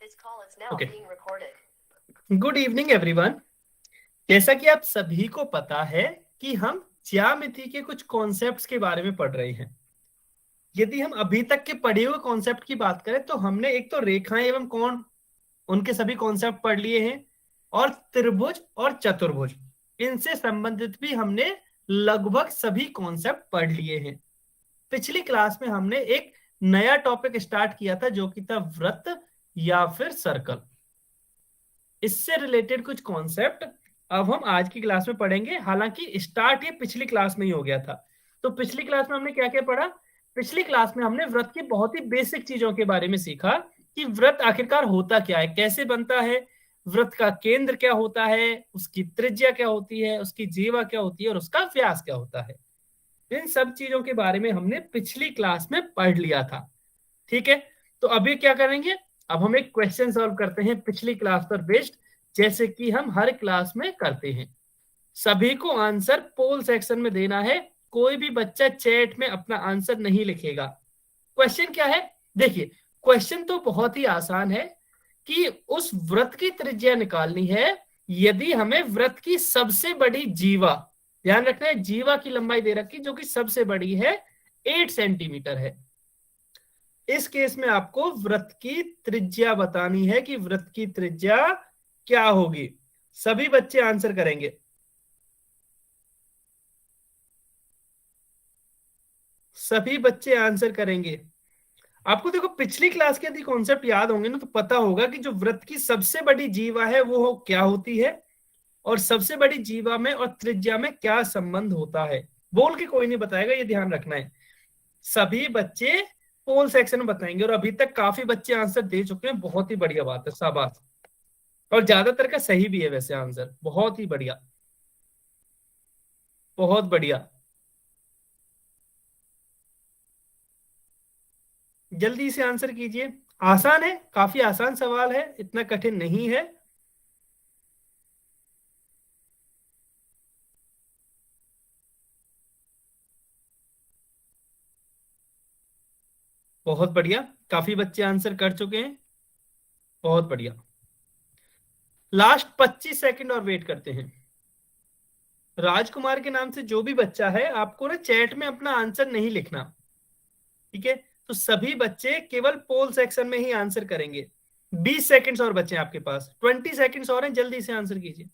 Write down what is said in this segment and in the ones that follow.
Okay, good evening everyone. जैसा कि आप सभी को पता है कि हम ज्यामिति के कुछ कॉन्सेप्ट्स के बारे में पढ़ रहे हैं। यदि हम अभी तक के पढ़े हुए कॉन्सेप्ट की बात करें तो हमने एक तो रेखाएं एवं कोण, उनके सभी कॉन्सेप्ट पढ़ लिए हैं, और त्रिभुज और चतुर्भुज, इनसे संबंधित भी हमने लगभग सभी कॉन्सेप्ट पढ़ लिए हैं। पिछली क्लास में हमने एक नया टॉपिक स्टार्ट किया था जो कि था वृत्त या फिर सर्कल। इससे रिलेटेड कुछ कॉन्सेप्ट अब हम आज की क्लास में पढ़ेंगे। हालांकि स्टार्ट ये पिछली क्लास में ही हो गया था। तो पिछली क्लास में हमने क्या क्या पढ़ा? पिछली क्लास में हमने वृत्त की बहुत ही बेसिक चीजों के बारे में सीखा कि वृत्त आखिरकार होता क्या है, कैसे बनता है, वृत्त का केंद्र क्या होता है, उसकी त्रिज्या क्या होती है, उसकी जीवा क्या होती है और उसका व्यास क्या होता है। इन सब चीजों के बारे में हमने पिछली क्लास में पढ़ लिया था। ठीक है, तो अभी क्या करेंगे? अब हम एक क्वेश्चन सॉल्व करते हैं पिछली क्लास पर बेस्ड, जैसे कि हम हर क्लास में करते हैं। सभी को आंसर पोल सेक्शन में देना है। कोई भी बच्चा चैट में अपना आंसर नहीं लिखेगा। क्वेश्चन क्या है? देखिए, क्वेश्चन तो बहुत ही आसान है कि उस वृत्त की त्रिज्या निकालनी है यदि हमें वृत्त की सबसे बड़ी जीवा, ध्यान रखना है जीवा की लंबाई दे रखी जो कि सबसे बड़ी है 8 सेंटीमीटर है। इस केस में आपको वृत्त की त्रिज्या बतानी है कि वृत्त की त्रिज्या क्या होगी। सभी बच्चे आंसर करेंगे। सभी बच्चे आंसर करेंगे। आपको देखो पिछली क्लास के यदि कॉन्सेप्ट याद होंगे ना तो पता होगा कि जो वृत्त की सबसे बड़ी जीवा है वो क्या होती है और सबसे बड़ी जीवा में और त्रिज्या में क्या संबंध होता है। बोल के कोई नहीं बताएगा, ये ध्यान रखना है। सभी बच्चे पोल सेक्शन में बताएंगे और अभी तक काफी बच्चे आंसर दे चुके हैं। बहुत ही बढ़िया बात है, शाबाश। और ज्यादातर का सही भी है वैसे आंसर। बहुत ही बढ़िया, बहुत बढ़िया। जल्दी से आंसर कीजिए। आसान है, काफी आसान सवाल है, इतना कठिन नहीं है। बहुत बढ़िया, काफी बच्चे आंसर कर चुके हैं। बहुत बढ़िया। लास्ट 25 सेकंड और वेट करते हैं। राजकुमार के नाम से जो भी बच्चा है आपको ना चैट में अपना आंसर नहीं लिखना, ठीक है? तो सभी बच्चे केवल पोल सेक्शन में ही आंसर करेंगे। 20 सेकंड्स और बचे हैं आपके पास, 20 सेकंड्स और हैं, जल्दी से आंसर कीजिए।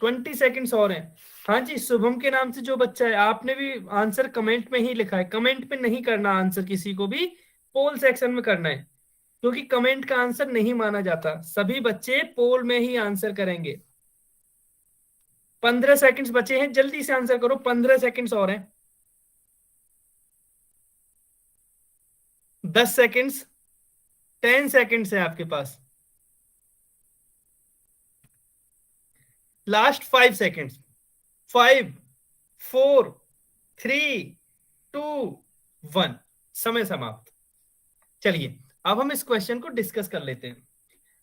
20 सेकंड्स और हैं। हाँ जी, शुभम के नाम से जो बच्चा है आपने भी आंसर कमेंट में ही लिखा है। कमेंट पे नहीं करना आंसर किसी को भी, पोल सेक्शन में करना है, क्योंकि कमेंट का आंसर नहीं माना जाता। सभी बच्चे पोल में ही आंसर करेंगे। 15 सेकंड्स बचे हैं, जल्दी से आंसर करो। 15 सेकंड्स और हैं। 10 सेकंड्स, 10 सेकंड्स है आपके पास। Last 5 seconds. 5, 4, 3, 2, 1। समय समाप्त। चलिए अब हम इस क्वेश्चन को डिस्कस कर लेते हैं।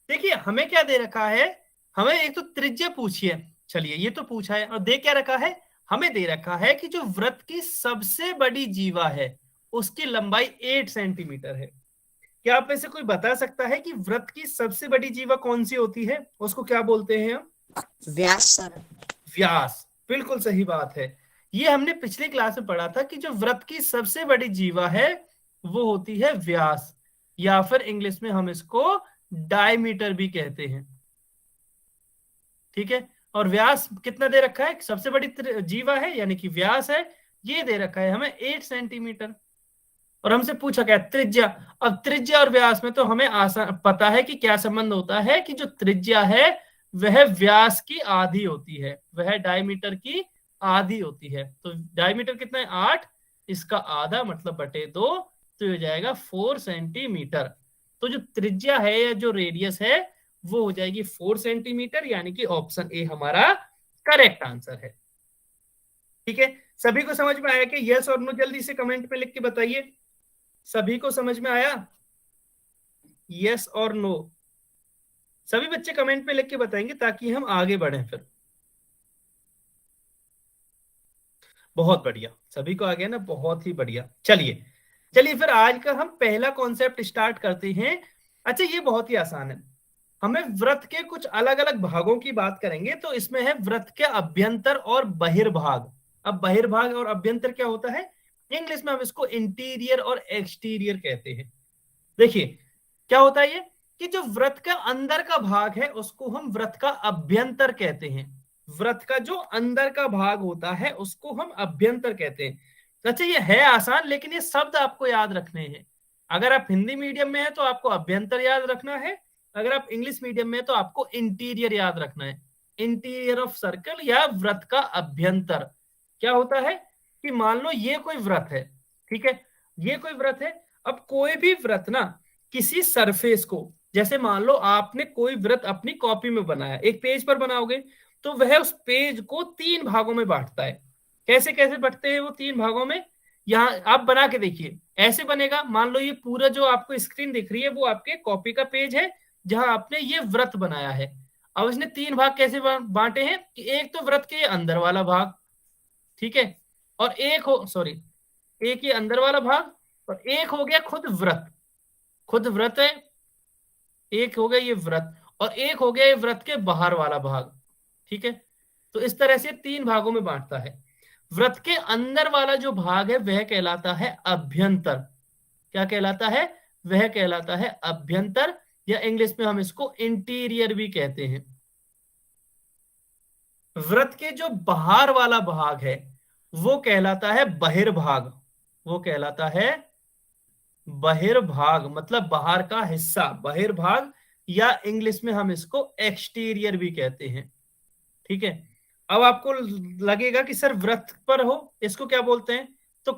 देखिए हमें क्या दे रखा है? हमें एक तो त्रिज्या पूछी है, चलिए ये तो पूछा है। और दे क्या रखा है? हमें दे रखा है कि जो वृत्त की सबसे बड़ी जीवा है उसकी लंबाई 8 सेंटीमीटर है। क्या आप में से कोई बता सकता है कि वृत्त की सबसे बड़ी जीवा कौन सी होती है? उसको क्या बोलते हैं हम? व्यास सर। व्यास, बिल्कुल सही बात है। ये हमने पिछली क्लास में पढ़ा था कि जो वृत्त की सबसे बड़ी जीवा है वो होती है व्यास, या फिर इंग्लिश में हम इसको डायमीटर भी कहते हैं। ठीक है, और व्यास कितना दे रखा है? सबसे बड़ी जीवा है यानी कि व्यास है, ये दे रखा है हमें 8 सेंटीमीटर। और हमसे पूछा गया त्रिज्या। अब त्रिज्या और व्यास में तो हमें आसान पता है कि क्या संबंध होता है, कि जो त्रिज्या है वह व्यास की आधी होती है, वह डायमीटर की आधी होती है। तो डायमीटर कितना है? 8, इसका आधा मतलब बटे 2, तो ये हो जाएगा 4 सेंटीमीटर। तो जो त्रिज्या है या जो रेडियस है वो हो जाएगी 4 सेंटीमीटर, यानी कि ऑप्शन ए हमारा करेक्ट आंसर है। ठीक है, सभी को समझ में आया कि यस और नो? जल्दी से कमेंट में लिख के बताइए। सभी को समझ में आया? यस और नो सभी बच्चे कमेंट में लिख के बताएंगे ताकि हम आगे बढ़ें फिर। बहुत बढ़िया, सभी को आ गया ना? बहुत ही बढ़िया। चलिए चलिए फिर आज का हम पहला कॉन्सेप्ट स्टार्ट करते हैं। अच्छा, ये बहुत ही आसान है। हमें व्रत के कुछ अलग अलग भागों की बात करेंगे। तो इसमें है व्रत के अभ्यंतर और बहिर्भाग। अब बहिर्भाग और अभ्यंतर क्या होता है? इंग्लिश में हम इसको इंटीरियर और एक्सटीरियर कहते हैं। देखिए क्या होता है ये, कि जो व्रत का अंदर का भाग है उसको हम व्रत का अभ्यंतर कहते हैं। व्रत का जो अंदर का भाग होता है उसको हम अभ्यंतर कहते हैं। अच्छा, ये है आसान, लेकिन ये शब्द आपको याद रखने हैं। अगर आप हिंदी मीडियम में है तो आपको अभ्यंतर याद रखना है। अगर आप इंग्लिश मीडियम में है तो आपको इंटीरियर याद रखना है। इंटीरियर ऑफ सर्कल या व्रत का अभ्यंतर। क्या होता है कि मान लो ये कोई व्रत है, ठीक है, ये कोई व्रत है। अब कोई भी व्रत ना किसी सरफेस को, जैसे मान लो आपने कोई व्रत अपनी कॉपी में बनाया, एक पेज पर बनाओगे, तो वह उस पेज को तीन भागों में बांटता है। कैसे कैसे बंटते हैं वो तीन भागों में? यहाँ आप बना के देखिए, ऐसे बनेगा। मान लो ये पूरा जो आपको स्क्रीन दिख रही है वो आपके कॉपी का पेज है जहां आपने ये व्रत बनाया है। अब इसने तीन भाग कैसे बांटे हैं कि एक तो व्रत के अंदर वाला भाग, ठीक है, और एक हो सॉरी एक ये अंदर वाला भाग, और एक हो गया खुद व्रत। खुद व्रत है, एक हो गया ये व्रत, और एक हो गया ये व्रत के बाहर वाला भाग, ठीक है। तो इस तरह से तीन भागों में बांटता है। व्रत के अंदर वाला जो भाग है वह कहलाता है अभ्यंतर। क्या कहलाता है? वह कहलाता है अभ्यंतर, या इंग्लिश में हम इसको इंटीरियर भी कहते हैं। व्रत के जो बाहर वाला भाग है वो कहलाता है बहिर्भाग। वो कहलाता है बहिर्भाग, मतलब बाहर का हिस्सा, बहिर्भाग, या इंग्लिश में हम इसको एक्सटीरियर भी कहते हैं, ठीक है। अब आपको लगेगा कि सर व्रत पर हो इसको क्या बोलते हैं? तो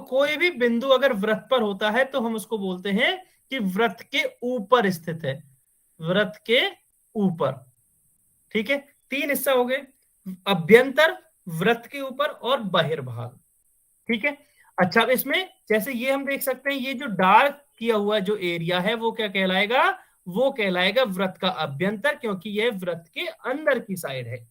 कोई भी बिंदु अगर व्रत पर होता है तो हम उसको बोलते हैं कि व्रत के ऊपर स्थित है। व्रत के ऊपर, ठीक है। तीन हिस्सा हो गए, अभ्यंतर, व्रत के ऊपर, और बहिर्भाग, ठीक है। अच्छा, अब इसमें जैसे ये हम देख सकते हैं, ये जो डार्क किया हुआ जो एरिया है वो क्या कहलाएगा? वो कहलाएगा व्रत का अभ्यंतर, क्योंकि यह व्रत के अंदर की साइड है।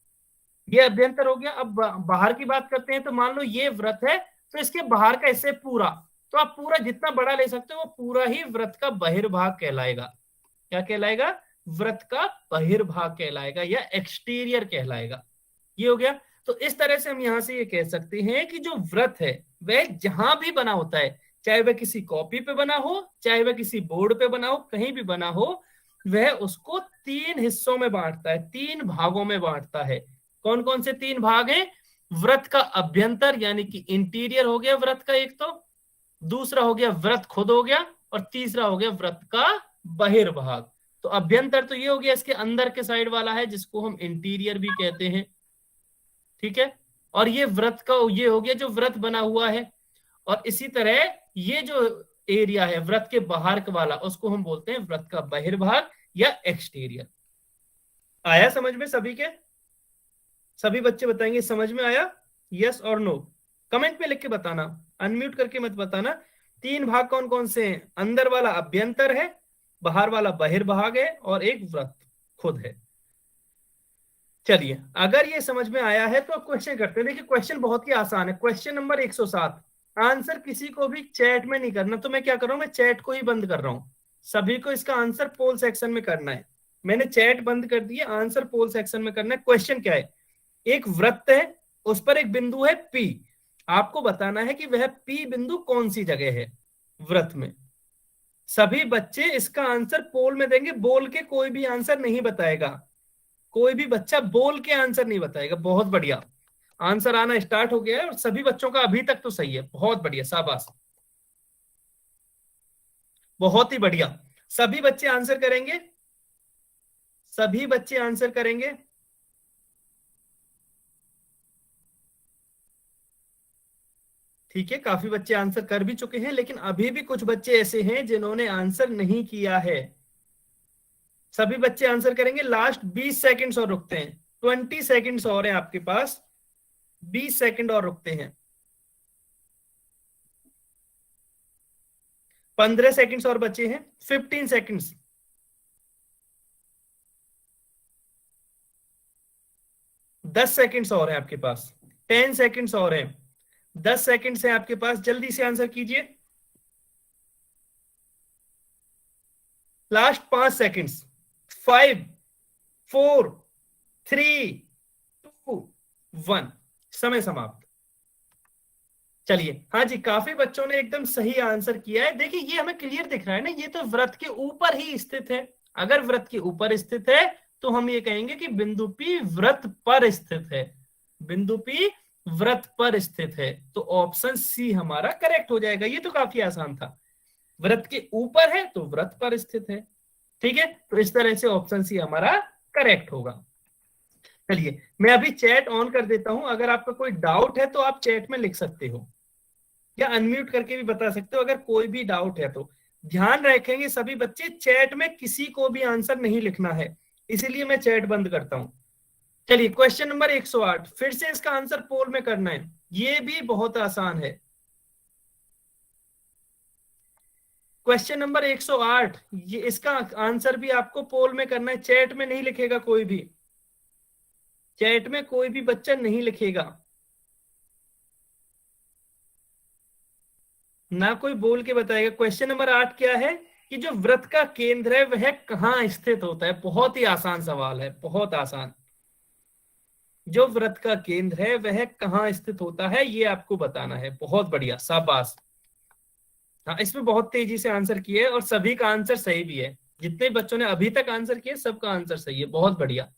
ये अभ्यंतर हो गया। अब बाहर की बात करते हैं। तो मान लो ये व्रत है, तो इसके बाहर का हिस्से पूरा, तो आप पूरा जितना बड़ा ले सकते हो वो पूरा ही व्रत का बहिर्भाग कहलाएगा। क्या कहलाएगा? व्रत का बहिर्भाग कहलाएगा, या एक्सटीरियर कहलाएगा। ये हो गया। तो इस तरह से हम यहां से ये कह सकते हैं कि जो व्रत है वह जहां भी बना होता है, चाहे वह किसी कॉपी पे बना हो, चाहे वह किसी बोर्ड पे बना हो, कहीं भी बना हो, वह उसको तीन हिस्सों में बांटता है, तीन भागों में बांटता है। कौन कौन से तीन भाग हैं? व्रत का अभ्यंतर यानी कि इंटीरियर हो गया व्रत का एक, तो दूसरा हो गया व्रत खुद हो गया, और तीसरा हो गया व्रत का बहिर्भाग। तो अभ्यंतर तो ये हो गया इसके अंदर के साइड वाला है जिसको हम इंटीरियर भी कहते हैं, ठीक है। और ये व्रत का ये हो गया जो व्रत बना हुआ है, और इसी तरह ये जो एरिया है व्रत के बाहर का वाला उसको हम बोलते हैं व्रत का बहिर्भाग या एक्सटीरियर। आया समझ में सभी के? सभी बच्चे बताएंगे समझ में आया, यस और नो? कमेंट में लिख के बताना, अनम्यूट करके मत बताना। तीन भाग कौन कौन से हैं? अंदर वाला अभ्यंतर है, बाहर वाला बहिर्भाग है, और एक व्रत खुद है। चलिए, अगर ये समझ में आया है तो क्वेश्चन करते हैं। देखिए क्वेश्चन बहुत ही आसान है। Question number 107। आंसर किसी को भी चैट में नहीं करना, तो मैं क्या कर रहा हूं, मैं चैट को ही बंद कर रहा हूं। सभी को इसका आंसर पोल सेक्शन में करना है। मैंने चैट बंद कर दिया, आंसर पोल सेक्शन में करना है। क्वेश्चन क्या है? एक वृत्त है, उस पर एक बिंदु है पी। आपको बताना है कि वह पी बिंदु कौन सी जगह है वृत्त में। सभी बच्चे इसका आंसर पोल में देंगे, बोल के कोई भी आंसर नहीं बताएगा। कोई भी बच्चा बोल के आंसर नहीं बताएगा। बहुत बढ़िया, आंसर आना स्टार्ट हो गया है, और सभी बच्चों का अभी तक तो सही है। बहुत बढ़िया, शाबाश, बहुत ही बढ़िया। सभी बच्चे आंसर करेंगे, सभी बच्चे आंसर करेंगे। ठीक है, काफी बच्चे आंसर कर भी चुके हैं, लेकिन अभी भी कुछ बच्चे ऐसे हैं जिन्होंने आंसर नहीं किया है। सभी बच्चे आंसर करेंगे। लास्ट 20 सेकंड्स और रुकते हैं। 20 सेकंड्स और हैं आपके पास, 20 सेकंड और रुकते हैं। 15 सेकंड्स और बचे हैं। 15 सेकंड्स, 10 सेकंड्स और हैं आपके पास। 10 सेकंड्स और हैं, 10 सेकंड्स हैं आपके पास। जल्दी से आंसर कीजिए। लास्ट 5 सेकंड्स, 5 4 3 2 1, समय समाप्त। चलिए, हाँ जी, काफी बच्चों ने एकदम सही आंसर किया है। देखिए ये हमें क्लियर दिख रहा है ना, ये तो व्रत के ऊपर ही स्थित है। अगर व्रत के ऊपर स्थित है तो हम ये कहेंगे कि बिंदु P व्रत पर स्थित है। बिंदु P व्रत पर स्थित है, तो ऑप्शन सी हमारा करेक्ट हो जाएगा। ये तो काफी आसान था, व्रत के ऊपर है तो व्रत पर स्थित है। ठीक है, तो इस तरह से ऑप्शन सी हमारा करेक्ट होगा। चलिए, मैं अभी चैट ऑन कर देता हूं, अगर आपका कोई डाउट है तो आप चैट में लिख सकते हो या अनम्यूट करके भी बता सकते हो अगर कोई भी डाउट है तो। ध्यान रखेंगे सभी बच्चे, चैट में किसी को भी आंसर नहीं लिखना है, इसीलिए मैं चैट बंद करता हूं। चलिए, क्वेश्चन नंबर 108, फिर से इसका आंसर पोल में करना है, ये भी बहुत आसान है। क्वेश्चन नंबर 108, ये इसका आंसर भी आपको पोल में करना है, चैट में नहीं लिखेगा कोई भी, चैट में कोई भी बच्चा नहीं लिखेगा, ना कोई बोल के बताएगा। क्वेश्चन नंबर 8 क्या है कि जो व्रत का केंद्र है वह कहाँ स्थित होता है। बहुत ही आसान सवाल है, बहुत आसान। जो व्रत का केंद्र है वह कहाँ स्थित होता है, ये आपको बताना है। बहुत बढ़िया, शाबाश। हाँ, इसमें बहुत तेजी से आंसर किए और सभी का आंसर सही भी है। जितने बच्चों ने अभी तक आंसर किए सबका आंसर सही है, बहुत बढ़िया।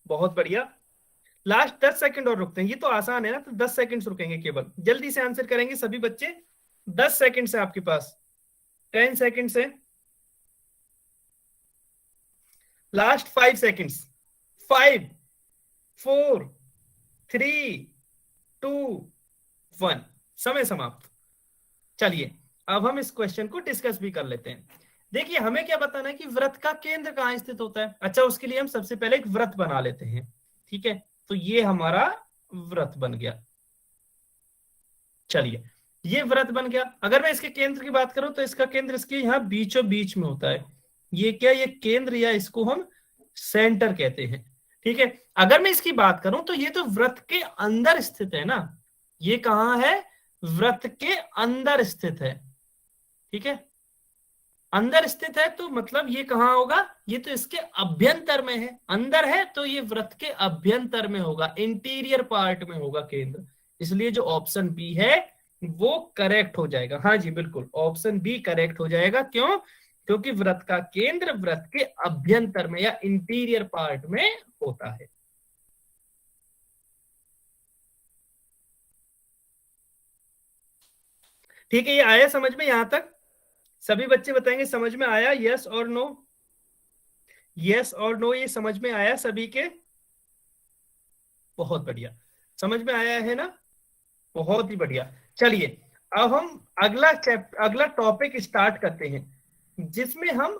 बहुत बढ़िया। लास्ट 10 सेकंड और रुकते हैं, ये तो आसान है ना, तो 10 सेकंड रुकेंगे केवल, जल्दी से आंसर करेंगे सभी बच्चे। 10 सेकंड है आपके पास, 10 सेकंड से लास्ट 5 सेकंड्स, 5 4 3 2 1, समय समाप्त। चलिए, अब हम इस क्वेश्चन को डिस्कस भी कर लेते हैं। देखिए, हमें क्या बताना है कि व्रत का केंद्र कहाँ स्थित होता है। अच्छा, उसके लिए हम सबसे पहले एक व्रत बना लेते हैं। ठीक है, तो ये हमारा व्रत बन गया। चलिए, ये व्रत बन गया। अगर मैं इसके केंद्र की बात करूं तो इसका केंद्र इसके यहाँ बीचों बीच में होता है। ये क्या, ये केंद्र, या इसको हम सेंटर कहते हैं। ठीक है, अगर मैं इसकी बात करूं तो ये तो व्रत के अंदर स्थित है ना, ये कहाँ है, व्रत के अंदर स्थित है। ठीक है, अंदर स्थित है तो मतलब ये कहाँ होगा, ये तो इसके अभ्यंतर में है। अंदर है तो ये व्रत के अभ्यंतर में होगा, इंटीरियर पार्ट में होगा केंद्र। इसलिए जो ऑप्शन बी है वो करेक्ट हो जाएगा। हाँ जी, बिल्कुल, ऑप्शन बी करेक्ट हो जाएगा। क्यों? क्योंकि व्रत का केंद्र व्रत के अभ्यंतर में या इंटीरियर पार्ट में होता है। ठीक है, ये आया समझ में यहां तक? सभी बच्चे बताएंगे समझ में आया, यस और नो, यस और नो, ये समझ में आया सभी के? बहुत बढ़िया, समझ में आया है ना, बहुत ही बढ़िया। चलिए, अब हम अगला टॉपिक स्टार्ट करते हैं, जिसमें हम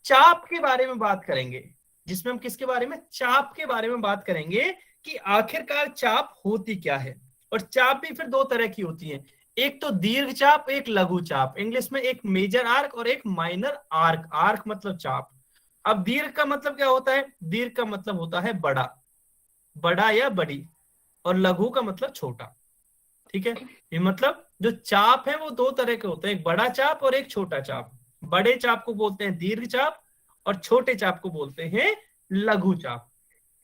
चाप के बारे में बात करेंगे। जिसमें हम किसके बारे में, चाप के बारे में बात करेंगे कि आखिरकार चाप होती क्या है। और चाप भी फिर दो तरह की होती है, एक तो दीर्घ चाप, एक लघु चाप। इंग्लिश में एक मेजर आर्क और एक माइनर आर्क। आर्क मतलब चाप। अब दीर्घ का मतलब क्या होता है, दीर्घ का मतलब होता है बड़ा, बड़ा या बड़ी, और लघु का मतलब छोटा। ठीक है, ये मतलब जो चाप है वो दो तरह के होते हैं, एक बड़ा चाप और एक छोटा चाप। बड़े चाप को बोलते हैं दीर्घ चाप और छोटे चाप को बोलते हैं लघु चाप।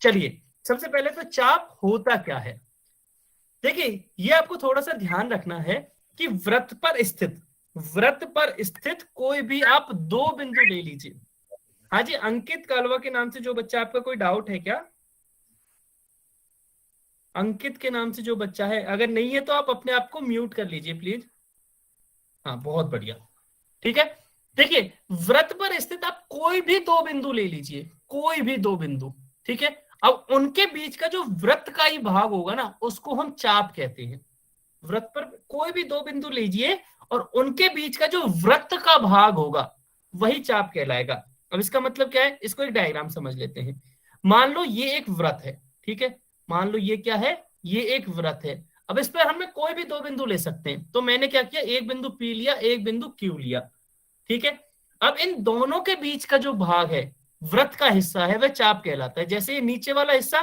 चलिए, सबसे पहले तो चाप होता क्या है। देखिए, ये आपको थोड़ा सा ध्यान रखना है कि व्रत पर स्थित कोई भी आप दो बिंदु ले लीजिए। हाँ जी, अंकित कालवा के नाम से जो बच्चा, आपका कोई डाउट है क्या? अंकित के नाम से जो बच्चा है, अगर नहीं है तो आप अपने आप को म्यूट कर लीजिए प्लीज। हाँ, बहुत बढ़िया। ठीक है, देखिए, व्रत पर स्थित आप कोई भी दो बिंदु ले लीजिए, कोई भी दो बिंदु। ठीक है, अब उनके बीच का जो व्रत का ही भाग होगा ना, उसको हम चाप कहते हैं। व्रत पर कोई भी दो बिंदु लीजिए और उनके बीच का जो व्रत का भाग होगा वही चाप कहलाएगा। अब इसका मतलब क्या है, इसको एक डायग्राम समझ लेते हैं। मान लो ये एक व्रत है। ठीक है, मान लो ये क्या है, ये एक व्रत है। अब इस पर हमें कोई भी दो बिंदु ले सकते हैं, तो मैंने क्या किया, एक बिंदु P लिया, एक बिंदु Q लिया। ठीक है, अब इन दोनों के बीच का जो भाग है, व्रत का हिस्सा है, वह चाप कहलाता है। जैसे ये नीचे वाला हिस्सा,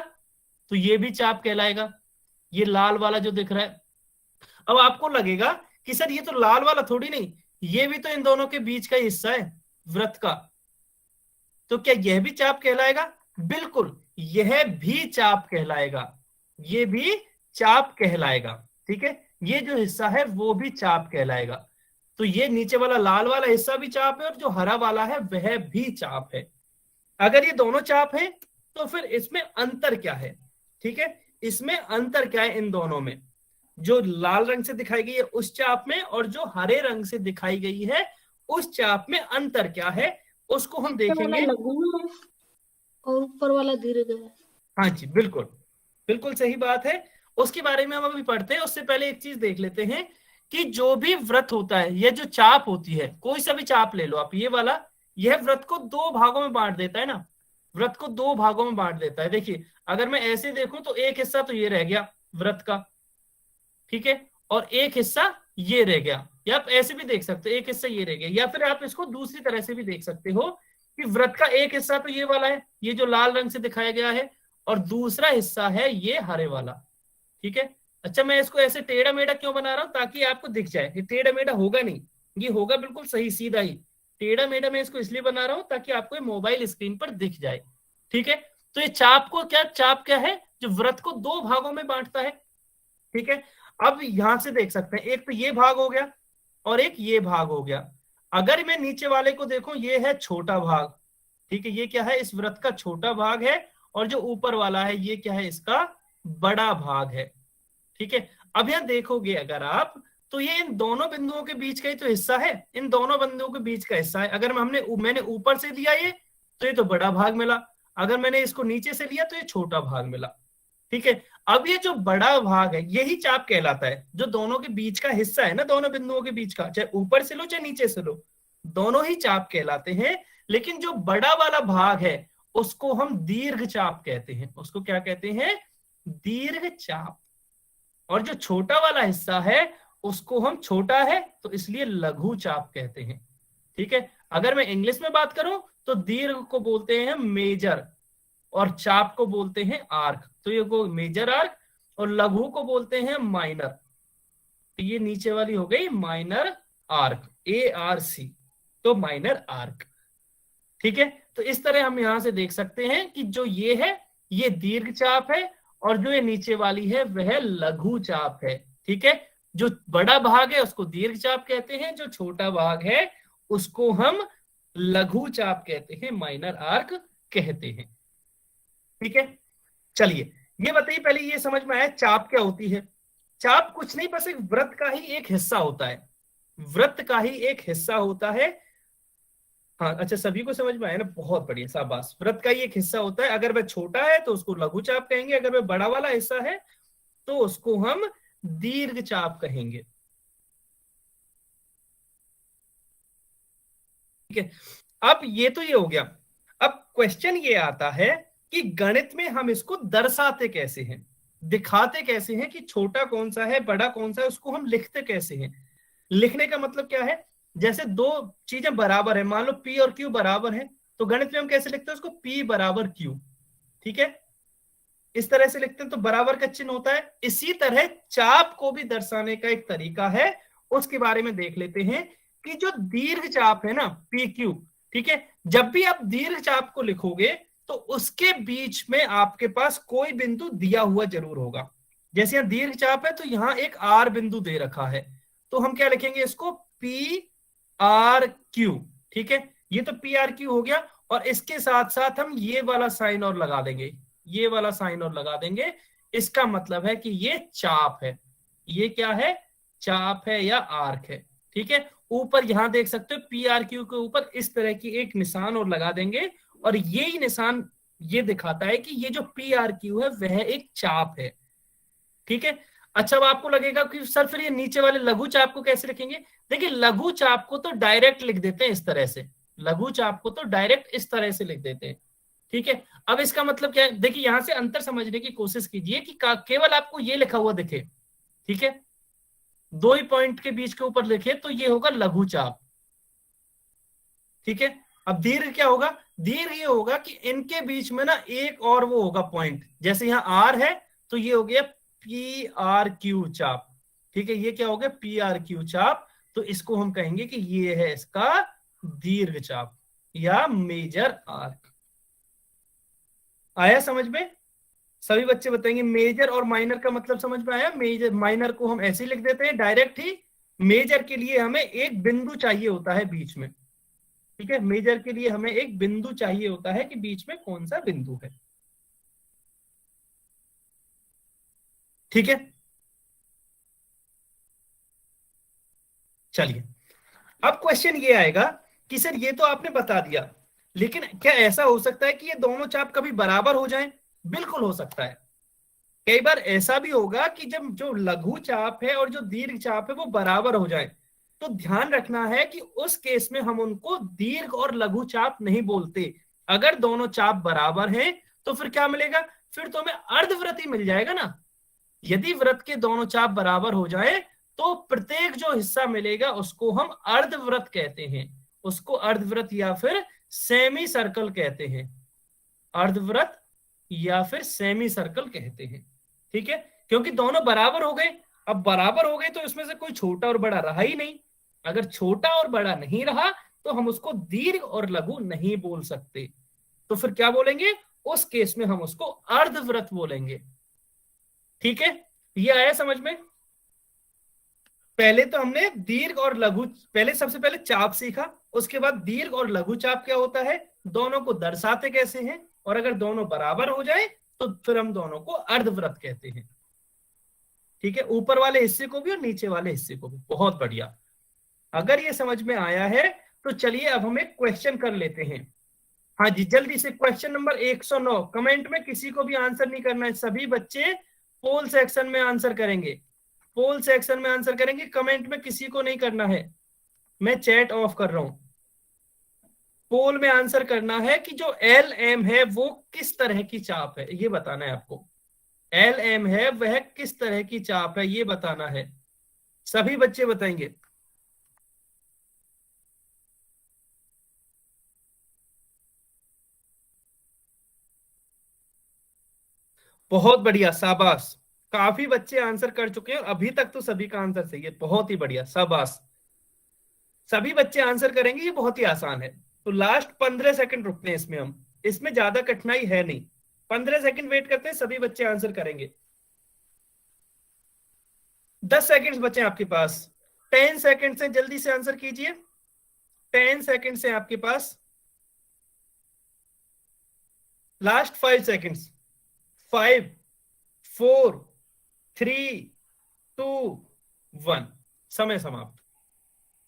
तो ये भी चाप कहलाएगा, ये लाल वाला जो दिख रहा है। अब आपको लगेगा कि सर ये तो लाल वाला थोड़ी नहीं, ये भी तो इन दोनों के बीच का हिस्सा है वृत्त का, तो क्या यह भी चाप कहलाएगा? बिल्कुल, यह भी चाप कहलाएगा, ये भी चाप कहलाएगा। ठीक है, ये जो हिस्सा है वो भी चाप कहलाएगा। तो ये नीचे वाला लाल वाला हिस्सा भी चाप है और जो हरा वाला है वह भी चाप है। अगर ये दोनों चाप है तो फिर इसमें अंतर क्या है? ठीक है, इसमें अंतर क्या है इन दोनों में? जो लाल रंग से दिखाई गई है उस चाप में और जो हरे रंग से दिखाई गई है उस चाप में अंतर क्या है, उसको हम देखेंगे। लघु है और ऊपर वाला दीर्घ है। हाँ जी, बिल्कुल बिल्कुल सही बात है, उसके बारे में हम अभी पढ़ते हैं। उससे पहले एक चीज देख लेते हैं कि जो भी व्रत होता है, यह जो चाप होती है, कोई सा भी चाप ले लो आप, ये वाला, यह व्रत को दो भागों में बांट देता है ना, व्रत को दो भागों में बांट देता है। देखिए, अगर मैं ऐसे देखूं तो एक हिस्सा तो ये रह गया व्रत का, ठीक है, और एक हिस्सा ये रह गया, या आप ऐसे भी देख सकते हो एक हिस्सा ये रह गया, या फिर आप इसको दूसरी तरह से भी देख सकते हो कि व्रत का एक हिस्सा तो ये वाला है, ये जो लाल रंग से दिखाया गया है, और दूसरा हिस्सा है ये हरे वाला। ठीक है, अच्छा मैं इसको ऐसे टेढ़ा मेढ़ा क्यों बना रहा हूं? ताकि आपको दिख जाए। ये टेढ़ा मेढ़ा होगा नहीं, ये होगा बिल्कुल सही सीधा ही। टेढ़ा मेढ़ा मैं इसको इसलिए बना रहा हूं ताकि आपको मोबाइल स्क्रीन पर दिख जाए। ठीक है, तो ये चाप को क्या, चाप क्या है? जो व्रत को दो भागों में बांटता है। ठीक है, अब यहां से देख सकते हैं, एक तो ये भाग हो गया और एक ये भाग हो गया। अगर मैं नीचे वाले को देखूं, ये है छोटा भाग। ठीक है, ये क्या है? इस व्रत का छोटा भाग है, और जो ऊपर वाला है ये क्या है? इसका बड़ा भाग है। ठीक है, अब यहां देखोगे अगर आप, तो ये इन दोनों बिंदुओं के बीच का ही तो हिस्सा है, इन दोनों बिंदुओं के बीच का हिस्सा है। अगर मैंने ऊपर से लिया ये, तो ये तो बड़ा भाग मिला, अगर मैंने इसको नीचे से लिया तो ये छोटा भाग मिला। ठीक है, अब ये जो बड़ा भाग है यही चाप कहलाता है, जो दोनों के बीच का हिस्सा है ना, दोनों बिंदुओं के बीच का, चाहे ऊपर से लो चाहे नीचे से लो, दोनों ही चाप कहलाते हैं। लेकिन जो बड़ा वाला भाग है उसको हम दीर्घ चाप कहते हैं, उसको क्या कहते हैं? दीर्घ चाप। और जो छोटा वाला हिस्सा है उसको हम, छोटा है तो इसलिए लघु चाप कहते हैं। ठीक है, अगर मैं इंग्लिश में बात करूं तो दीर्घ को बोलते हैं मेजर और चाप को बोलते हैं आर्क, तो ये को मेजर आर्क, और लघु को बोलते हैं माइनर। तो ये नीचे वाली हो गई माइनर आर्क, ARC, तो माइनर आर्क। ठीक है, तो इस तरह हम यहां से देख सकते हैं कि जो ये है ये दीर्घ चाप है, और जो ये नीचे वाली है वह लघु चाप है। ठीक है, जो बड़ा भाग है उसको दीर्घ चाप कहते हैं, जो छोटा भाग है उसको हम लघु चाप कहते हैं, माइनर आर्क कहते हैं। ठीक है, चलिए ये बताइए, पहले ये समझ में आया चाप क्या होती है? चाप कुछ नहीं, बस एक व्रत का ही एक हिस्सा होता है, व्रत का ही एक हिस्सा होता है। हाँ अच्छा, सभी को समझ में आया ना? बहुत बढ़िया, शाबाश। व्रत का ही एक हिस्सा होता है, अगर वह छोटा है तो उसको लघु चाप कहेंगे, अगर वह बड़ा वाला हिस्सा है तो उसको हम दीर्घ चाप कहेंगे। ठीक है, अब ये तो ये हो गया। अब क्वेश्चन ये आता है कि गणित में हम इसको दर्शाते कैसे हैं, दिखाते कैसे हैं कि छोटा कौन सा है बड़ा कौन सा है, उसको हम लिखते कैसे हैं? लिखने का मतलब क्या है? जैसे दो चीजें बराबर है, मान लो P और Q बराबर है, तो गणित में हम कैसे लिखते हैं उसको? P बराबर Q। ठीक है, इस तरह से लिखते हैं तो बराबर का चिन्ह होता है। इसी तरह चाप को भी दर्शाने का एक तरीका है, उसके बारे में देख लेते हैं कि जो दीर्घ चाप है ना PQ, ठीक है, जब भी आप दीर्घ चाप को लिखोगे तो उसके बीच में आपके पास कोई बिंदु दिया हुआ जरूर होगा। जैसे यहां दीर्घ चाप है तो यहां एक R बिंदु दे रखा है, तो हम क्या लिखेंगे इसको? PRQ। ठीक है, ये तो PRQ हो गया, और इसके साथ साथ हम ये वाला साइन और लगा देंगे, ये वाला साइन और लगा देंगे। इसका मतलब है कि ये चाप है, ये क्या है? चाप है या आर्क है। ठीक है, ऊपर यहां देख सकते हो PRQ के ऊपर इस तरह की एक निशान और लगा देंगे, और यही निशान ये दिखाता है कि ये जो PRQ है वह एक चाप है। ठीक है, अच्छा अब आपको लगेगा कि सर फिर ये नीचे वाले लघु चाप को कैसे लिखेंगे? देखिए, लघु चाप को तो डायरेक्ट लिख देते हैं इस तरह से, लघु चाप को तो डायरेक्ट इस तरह से लिख देते हैं। ठीक है, अब इसका मतलब क्या है? देखिए यहां से अंतर समझने की कोशिश कीजिए कि केवल आपको ये लिखा हुआ दिखे, ठीक है, दो ही पॉइंट के बीच के ऊपर लिखे तो ये होगा लघु चाप। ठीक है, अब दीर्घ क्या होगा? दीर्घ ये होगा कि इनके बीच में ना एक और वो होगा पॉइंट, जैसे यहां R है तो ये हो गया PRQ चाप। ठीक है, ये क्या हो गया, पी आर क्यू चाप। तो इसको हम कहेंगे कि ये है इसका दीर्घ चाप या मेजर आर्क। आया समझ में? सभी बच्चे बताएंगे मेजर और माइनर का मतलब समझ में आया? मेजर माइनर को हम ऐसे ही लिख देते हैं डायरेक्ट ही। मेजर के लिए हमें एक बिंदु चाहिए होता है बीच में। ठीक है, मेजर के लिए हमें एक बिंदु चाहिए होता है कि बीच में कौन सा बिंदु है। ठीक है, चलिए अब क्वेश्चन ये आएगा कि सर ये तो आपने बता दिया, लेकिन क्या ऐसा हो सकता है कि ये दोनों चाप कभी बराबर हो जाएं? बिल्कुल हो सकता है। कई बार ऐसा भी होगा कि जब जो लघु चाप है और जो दीर्घ चाप है वो बराबर हो जाए, तो ध्यान रखना है कि उस केस में हम उनको दीर्घ और लघु चाप नहीं बोलते। अगर दोनों चाप बराबर हैं तो फिर क्या मिलेगा? फिर तो हमें अर्धवृत्त ही मिल जाएगा ना। यदि वृत्त के दोनों चाप बराबर हो जाए तो प्रत्येक जो हिस्सा मिलेगा उसको हम अर्धवृत्त कहते हैं। उसको अर्धवृत्त या फिर सेमी सर्कल कहते हैं। अर्धवृत्त या फिर सेमी सर्कल कहते हैं। ठीक है, क्योंकि दोनों बराबर हो गए। अब बराबर हो गए तो इसमें से कोई छोटा और बड़ा रहा ही नहीं। अगर छोटा और बड़ा नहीं रहा तो हम उसको दीर्घ और लघु नहीं बोल सकते। तो फिर क्या बोलेंगे? उस केस में हम उसको अर्धवृत्त बोलेंगे। ठीक है, ये आया समझ में? पहले तो हमने दीर्घ और लघु, पहले सबसे पहले चाप सीखा, उसके बाद दीर्घ और लघु चाप क्या होता है, दोनों को दर्शाते कैसे हैं, और अगर दोनों बराबर हो जाए तो फिर हम दोनों को अर्धवृत्त कहते हैं। ठीक है, ऊपर वाले हिस्से को भी और नीचे वाले हिस्से को भी। बहुत बढ़िया। अगर ये समझ में आया है तो चलिए अब हम एक क्वेश्चन कर लेते हैं। हाँ जी, जल्दी से क्वेश्चन नंबर 109। कमेंट में किसी को भी आंसर नहीं करना है, सभी बच्चे पोल सेक्शन में आंसर करेंगे। पोल सेक्शन में आंसर करेंगे, कमेंट में किसी को नहीं करना है। मैं चैट ऑफ कर रहा हूं। पोल में आंसर करना है कि जो एल एम है वो किस तरह की चाप है, ये बताना है आपको। एल एम है वह किस तरह की चाप है, ये बताना है। सभी बच्चे बताएंगे। बहुत बढ़िया, शाबाश। काफी बच्चे आंसर कर चुके हैं, अभी तक तो सभी का आंसर सही है। बहुत ही बढ़िया, शाबाश। सभी बच्चे आंसर करेंगे, ये बहुत ही आसान है। तो लास्ट 15 सेकंड रुकते हैं इसमें हम, इसमें ज्यादा कठिनाई है नहीं। 15 सेकंड वेट करते हैं, सभी बच्चे आंसर करेंगे। 10 सेकंड बचे आपके पास। 10 सेकंड से जल्दी से आंसर कीजिए। 10 सेकंड से आपके पास। Last 5 second. 5, 4, 3, 2, 1। समय समाप्त।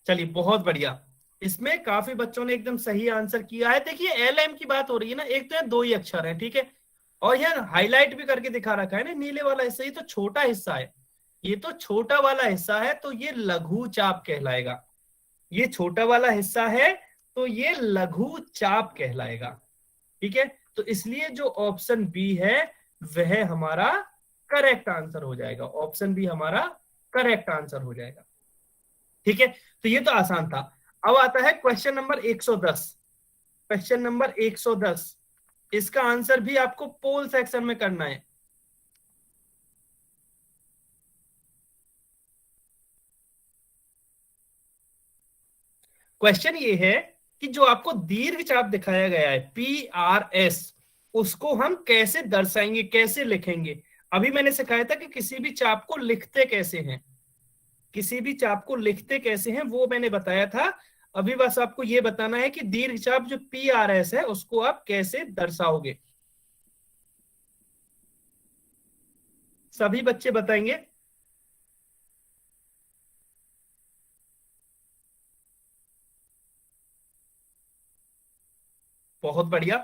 चलिए बहुत बढ़िया। इसमें काफी बच्चों ने एकदम सही आंसर किया है। देखिए एल एम की बात हो रही है ना, एक तो दो ही अक्षर है, ठीक है, और यार हाईलाइट भी करके दिखा रखा है ना नीले वाला हिस्सा, ये तो छोटा हिस्सा है। ये तो छोटा वाला हिस्सा है, तो ये लघु चाप कहलाएगा। ये छोटा वाला हिस्सा है तो ये लघु चाप कहलाएगा। ठीक है, तो इसलिए जो ऑप्शन बी है वह हमारा करेक्ट आंसर हो जाएगा। ऑप्शन बी हमारा करेक्ट आंसर हो जाएगा। ठीक है, तो ये तो आसान था। अब आता है क्वेश्चन नंबर 110। क्वेश्चन नंबर 110, इसका आंसर भी आपको पोल सेक्शन में करना है। क्वेश्चन ये है कि जो आपको दीर्घ चाप दिखाया गया है PRS, उसको हम कैसे दर्शाएंगे, कैसे लिखेंगे। अभी मैंने सिखाया था कि किसी भी चाप को लिखते कैसे हैं, किसी भी चाप को लिखते कैसे हैं वो मैंने बताया था। अभी बस आपको ये बताना है कि दीर्घ चाप जो PRS है उसको आप कैसे दर्शाओगे। सभी बच्चे बताएंगे। बहुत बढ़िया,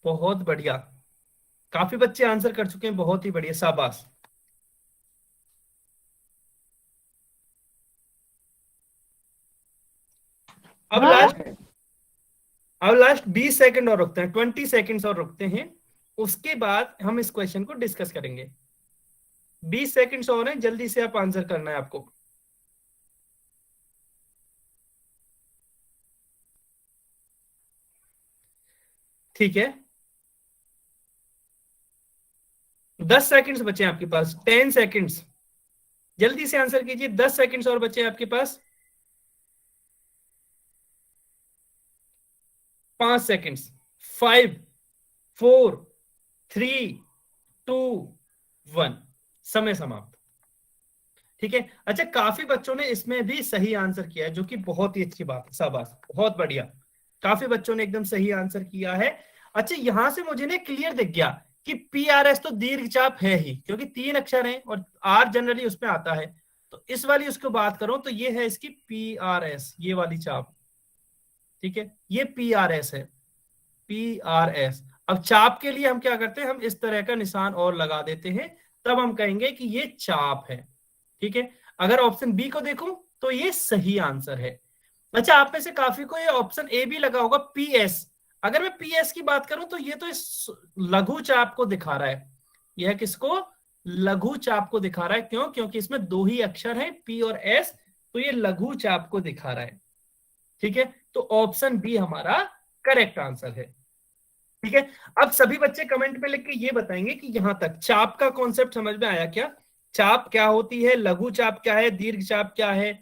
बहुत बढ़िया। काफी बच्चे आंसर कर चुके हैं, बहुत ही बढ़िया, शाबाश। अब हाँ। लास्ट, अब लास्ट 20 सेकंड और रुकते हैं, 20 सेकंड्स और रुकते हैं। उसके बाद हम इस क्वेश्चन को डिस्कस करेंगे। 20 सेकंड्स और हैं, जल्दी से आप आंसर करना है आपको। ठीक है, 10 सेकंड्स बचे हैं आपके पास, 10 सेकंड्स, जल्दी से आंसर कीजिए, 10 सेकंड्स और बचे हैं आपके पास, 5 सेकंड्स, 5, 4, 3, 2, 1, समय समाप्त। ठीक है, अच्छा काफी बच्चों ने इसमें भी सही आंसर किया है, जो कि बहुत ही अच्छी बात है, शाबाश, बहुत बढ़िया, काफी बच्चों ने एकदम सही आंसर किया है। अच्छा यहां से मुझे ना क्लियर दिख गया कि PRS तो दीर्घ चाप है ही, क्योंकि 3 अक्षर हैं और R जनरली उसमें आता है, तो इस वाली उसको बात करो तो ये है इसकी PRS, ये वाली चाप, ठीक है, ये PRS है, PRS। अब चाप के लिए हम क्या करते हैं, हम इस तरह का निशान और लगा देते हैं, तब हम कहेंगे कि ये चाप है। ठीक है, अगर ऑप्शन बी को देखूं तो ये सही आंसर है। अच्छा आप में से काफी को ये ऑप्शन ए भी लगा होगा, PS। अगर मैं PS की बात करूं तो ये तो इस लघु चाप को दिखा रहा है, यह किसको, लघु चाप को दिखा रहा है, क्यों, क्योंकि इसमें 2 ही अक्षर हैं P और S, तो ये लघु चाप को दिखा रहा है। ठीक है, तो ऑप्शन बी हमारा करेक्ट आंसर है। ठीक है, अब सभी बच्चे कमेंट में लिख के ये बताएंगे कि यहां तक चाप का कॉन्सेप्ट समझ में आया क्या, चाप क्या होती है, लघु चाप क्या है, दीर्घ चाप क्या है,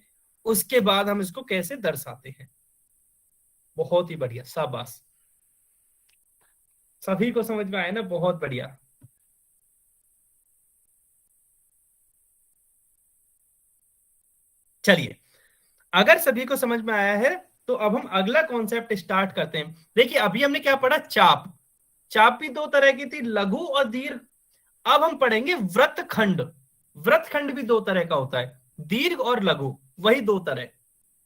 उसके बाद हम इसको कैसे दर्शाते हैं। बहुत ही बढ़िया, शाबाश, सभी को समझ में आया ना, बहुत बढ़िया। चलिए, अगर सभी को समझ में आया है तो अब हम अगला कॉन्सेप्ट स्टार्ट करते हैं। देखिए अभी हमने क्या पढ़ा, चाप, चाप भी 2 तरह की थी, लघु और दीर्घ। अब हम पढ़ेंगे वृत्तखंड, वृत्तखंड भी 2 तरह का होता है, दीर्घ और लघु, वही 2 तरह,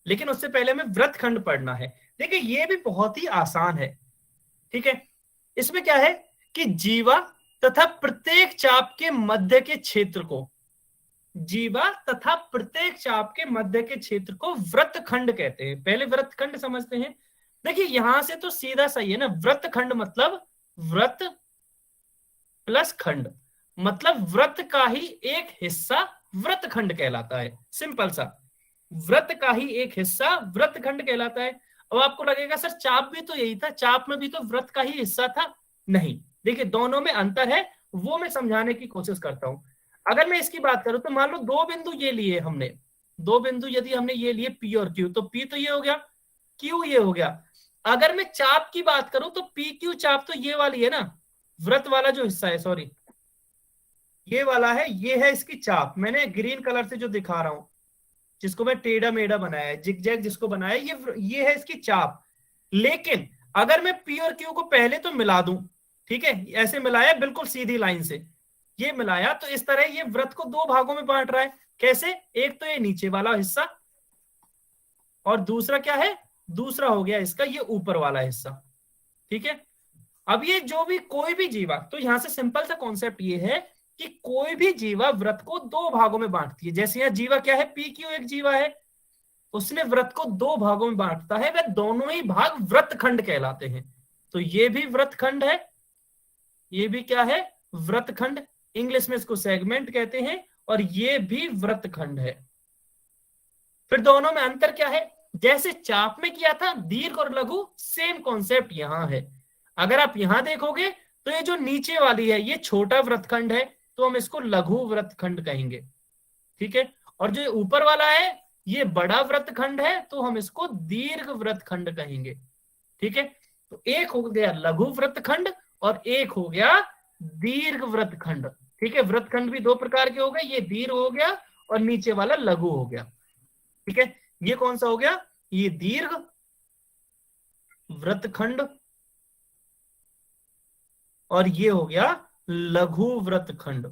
लेकिन उससे पहले हमें वृत्तखंड पढ़ना है। देखिए ये भी बहुत ही आसान है। ठीक है, इसमें क्या है कि जीवा तथा प्रत्येक चाप के मध्य के क्षेत्र को, जीवा तथा प्रत्येक चाप के मध्य के क्षेत्र को वृत्तखंड कहते हैं। पहले वृत्तखंड समझते हैं। देखिए यहां से तो सीधा सही है ना, वृत्तखंड मतलब वृत्त प्लस खंड, मतलब वृत्त का ही एक हिस्सा वृत्तखंड कहलाता है, सिंपल सा, वृत्त का ही एक हिस्सा वृत्तखंड कहलाता है। अब आपको लगेगा सर चाप भी तो यही था, चाप में भी तो वृत्त का ही हिस्सा था, नहीं, देखिए दोनों में अंतर है, वो मैं समझाने की कोशिश करता हूं। अगर मैं इसकी बात करूं तो मान लो 2 बिंदु ये लिए हमने, 2 बिंदु यदि हमने ये लिए P और Q, तो P तो ये हो गया, Q ये हो गया। अगर मैं चाप की बात करूं तो PQ चाप तो ये वाली है ना, वृत्त वाला जो हिस्सा है, सॉरी ये वाला है, ये है इसकी चाप, मैंने ग्रीन कलर से जो दिखा रहा हूं, जिसको मैं टेढ़ा मेढ़ा बनाया है, जिगजैग जिसको बनाया, ये है इसकी चाप। लेकिन अगर मैं P और Q को पहले तो मिला दूं, ठीक है, ऐसे मिलाया बिल्कुल सीधी लाइन से, ये मिलाया तो इस तरह ये वृत्त को 2 भागों में बांट रहा है। कैसे, एक तो ये नीचे वाला हिस्सा और दूसरा क्या है, दूसरा हो गया इसका ये ऊपर वाला हिस्सा। ठीक है, अब ये जो भी कोई भी जीवा, तो यहां से सिंपल सा कॉन्सेप्ट ये है कि कोई भी जीवा वृत्त को 2 भागों में बांटती है। जैसे यहाँ जीवा क्या है, PQ एक जीवा है, उसने वृत्त को 2 भागों में बांटता है, वह दोनों ही भाग वृत्तखंड कहलाते हैं। तो ये भी वृत्तखंड है, ये भी क्या है, वृत्तखंड, इंग्लिश में इसको सेगमेंट कहते हैं, और ये भी वृत्तखंड है। फिर दोनों में अंतर क्या है, जैसे चाप में किया था दीर्घ और लघु, सेम कॉन्सेप्ट यहां है। अगर आप यहां देखोगे तो ये जो नीचे वाली है ये छोटा वृत्तखंड है, तो हम इसको लघु वृत्तखंड कहेंगे। ठीक है, और जो ऊपर वाला है ये बड़ा वृत्तखंड है, तो हम इसको दीर्घ वृत्तखंड कहेंगे। ठीक है, तो एक हो गया लघु वृत्तखंड और एक हो गया दीर्घ वृत्तखंड। ठीक है, वृत्तखंड भी 2 प्रकार के हो गए, ये दीर्घ हो गया और नीचे वाला लघु हो गया। ठीक है, ये कौन सा हो गया, ये दीर्घ वृत्तखंड और ये हो गया लघु वृत्तखंड।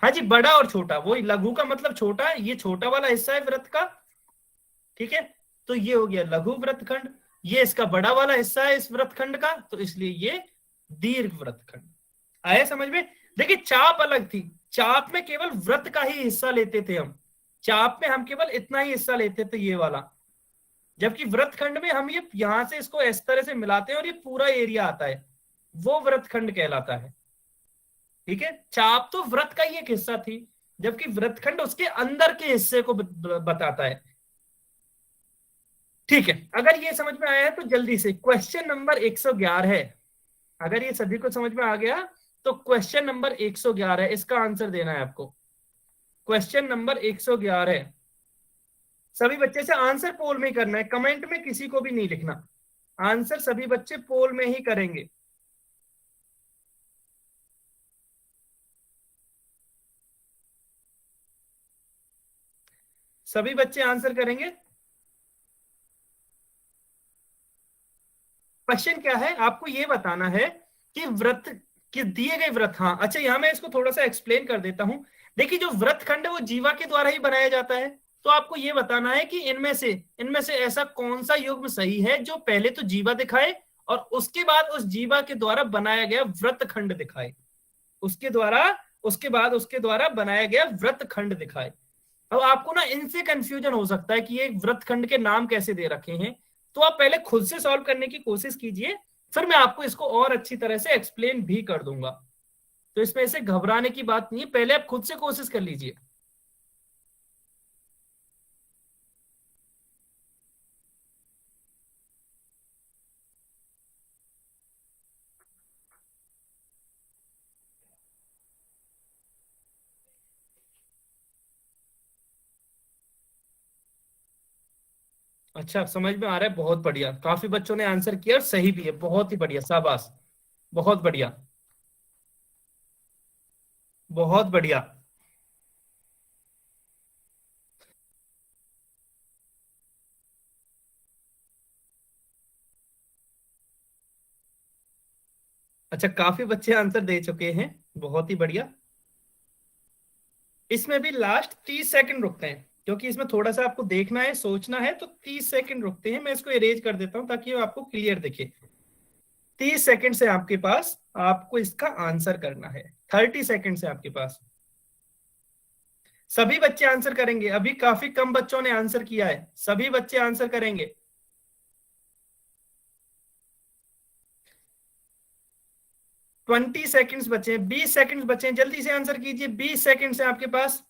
हाँ जी, बड़ा और छोटा, वही लघु का मतलब छोटा, ये छोटा वाला हिस्सा है वृत्त का। ठीक है, तो ये हो गया लघु वृत्तखंड, ये इसका बड़ा वाला हिस्सा है इस वृत्तखंड का, तो इसलिए ये दीर्घ वृत्तखंड। आया समझ में। देखिए चाप अलग थी, चाप में केवल वृत्त का ही हिस्सा लेते थे हम, चाप में हम केवल इतना ही हिस्सा लेते थे ये वाला, जबकि वृत्तखंड में हम ये यहां से इसको इस तरह से मिलाते हैं और ये पूरा एरिया आता है, वो वृत्तखंड कहलाता है। ठीक है, चाप तो वृत्त का ही एक हिस्सा थी, जबकि वृत्तखंड उसके अंदर के हिस्से को बताता है। ठीक है, अगर ये समझ में आया है तो जल्दी से क्वेश्चन नंबर 111 है, अगर ये सभी को समझ में आ गया तो क्वेश्चन नंबर 111 इसका आंसर देना है आपको। क्वेश्चन नंबर 111, सभी बच्चे से आंसर पोल में ही करना है, कमेंट में किसी को भी नहीं लिखना, आंसर सभी बच्चे पोल में ही करेंगे। सभी बच्चे आंसर करेंगे। क्वेश्चन क्या है, आपको ये बताना है कि व्रत कि दिए गए व्रत, हाँ अच्छा यहां मैं इसको थोड़ा सा एक्सप्लेन कर देता हूं। देखिए जो व्रत खंड है वो जीवा के द्वारा ही बनाया जाता है, तो आपको ये बताना है कि इनमें से ऐसा कौन सा युग्म सही है जो पहले तो जीवा दिखाए और उसके बाद उस जीवा के द्वारा बनाया गया व्रत खंड दिखाए, उसके द्वारा बनाया गया व्रत खंड दिखाए। अब आपको ना इनसे कंफ्यूजन हो सकता है कि ये व्रत खंड के नाम कैसे दे रखे हैं, तो आप पहले खुद से सॉल्व करने की कोशिश कीजिए, फिर मैं आपको इसको और अच्छी तरह से एक्सप्लेन भी कर दूंगा। तो इसमें ऐसे घबराने की बात नहीं है, पहले आप खुद से कोशिश कर लीजिए। अच्छा समझ में आ रहा है, बहुत बढ़िया, काफी बच्चों ने आंसर किया और सही भी है, बहुत ही बढ़िया, शाबाश, बहुत बढ़िया, बहुत बढ़िया। अच्छा काफी बच्चे आंसर दे चुके हैं, बहुत ही बढ़िया। इसमें भी लास्ट 30 सेकंड रुकते हैं, क्योंकि इसमें थोड़ा सा आपको देखना है सोचना है, तो 30 सेकंड रुकते हैं, मैं इसको इरेज कर देता हूं ताकि आपको क्लियर दिखे। 30 सेकंड से आपके पास, आपको इसका आंसर करना है, 30 सेकंड से आपके पास। सभी बच्चे आंसर करेंगे, अभी काफी कम बच्चों ने आंसर किया है, सभी बच्चे आंसर करेंगे। 20 सेकंड्स बचे हैं, 20 सेकंड्स बचे हैं, जल्दी से आंसर कीजिए, 20 सेकंड से आपके पास।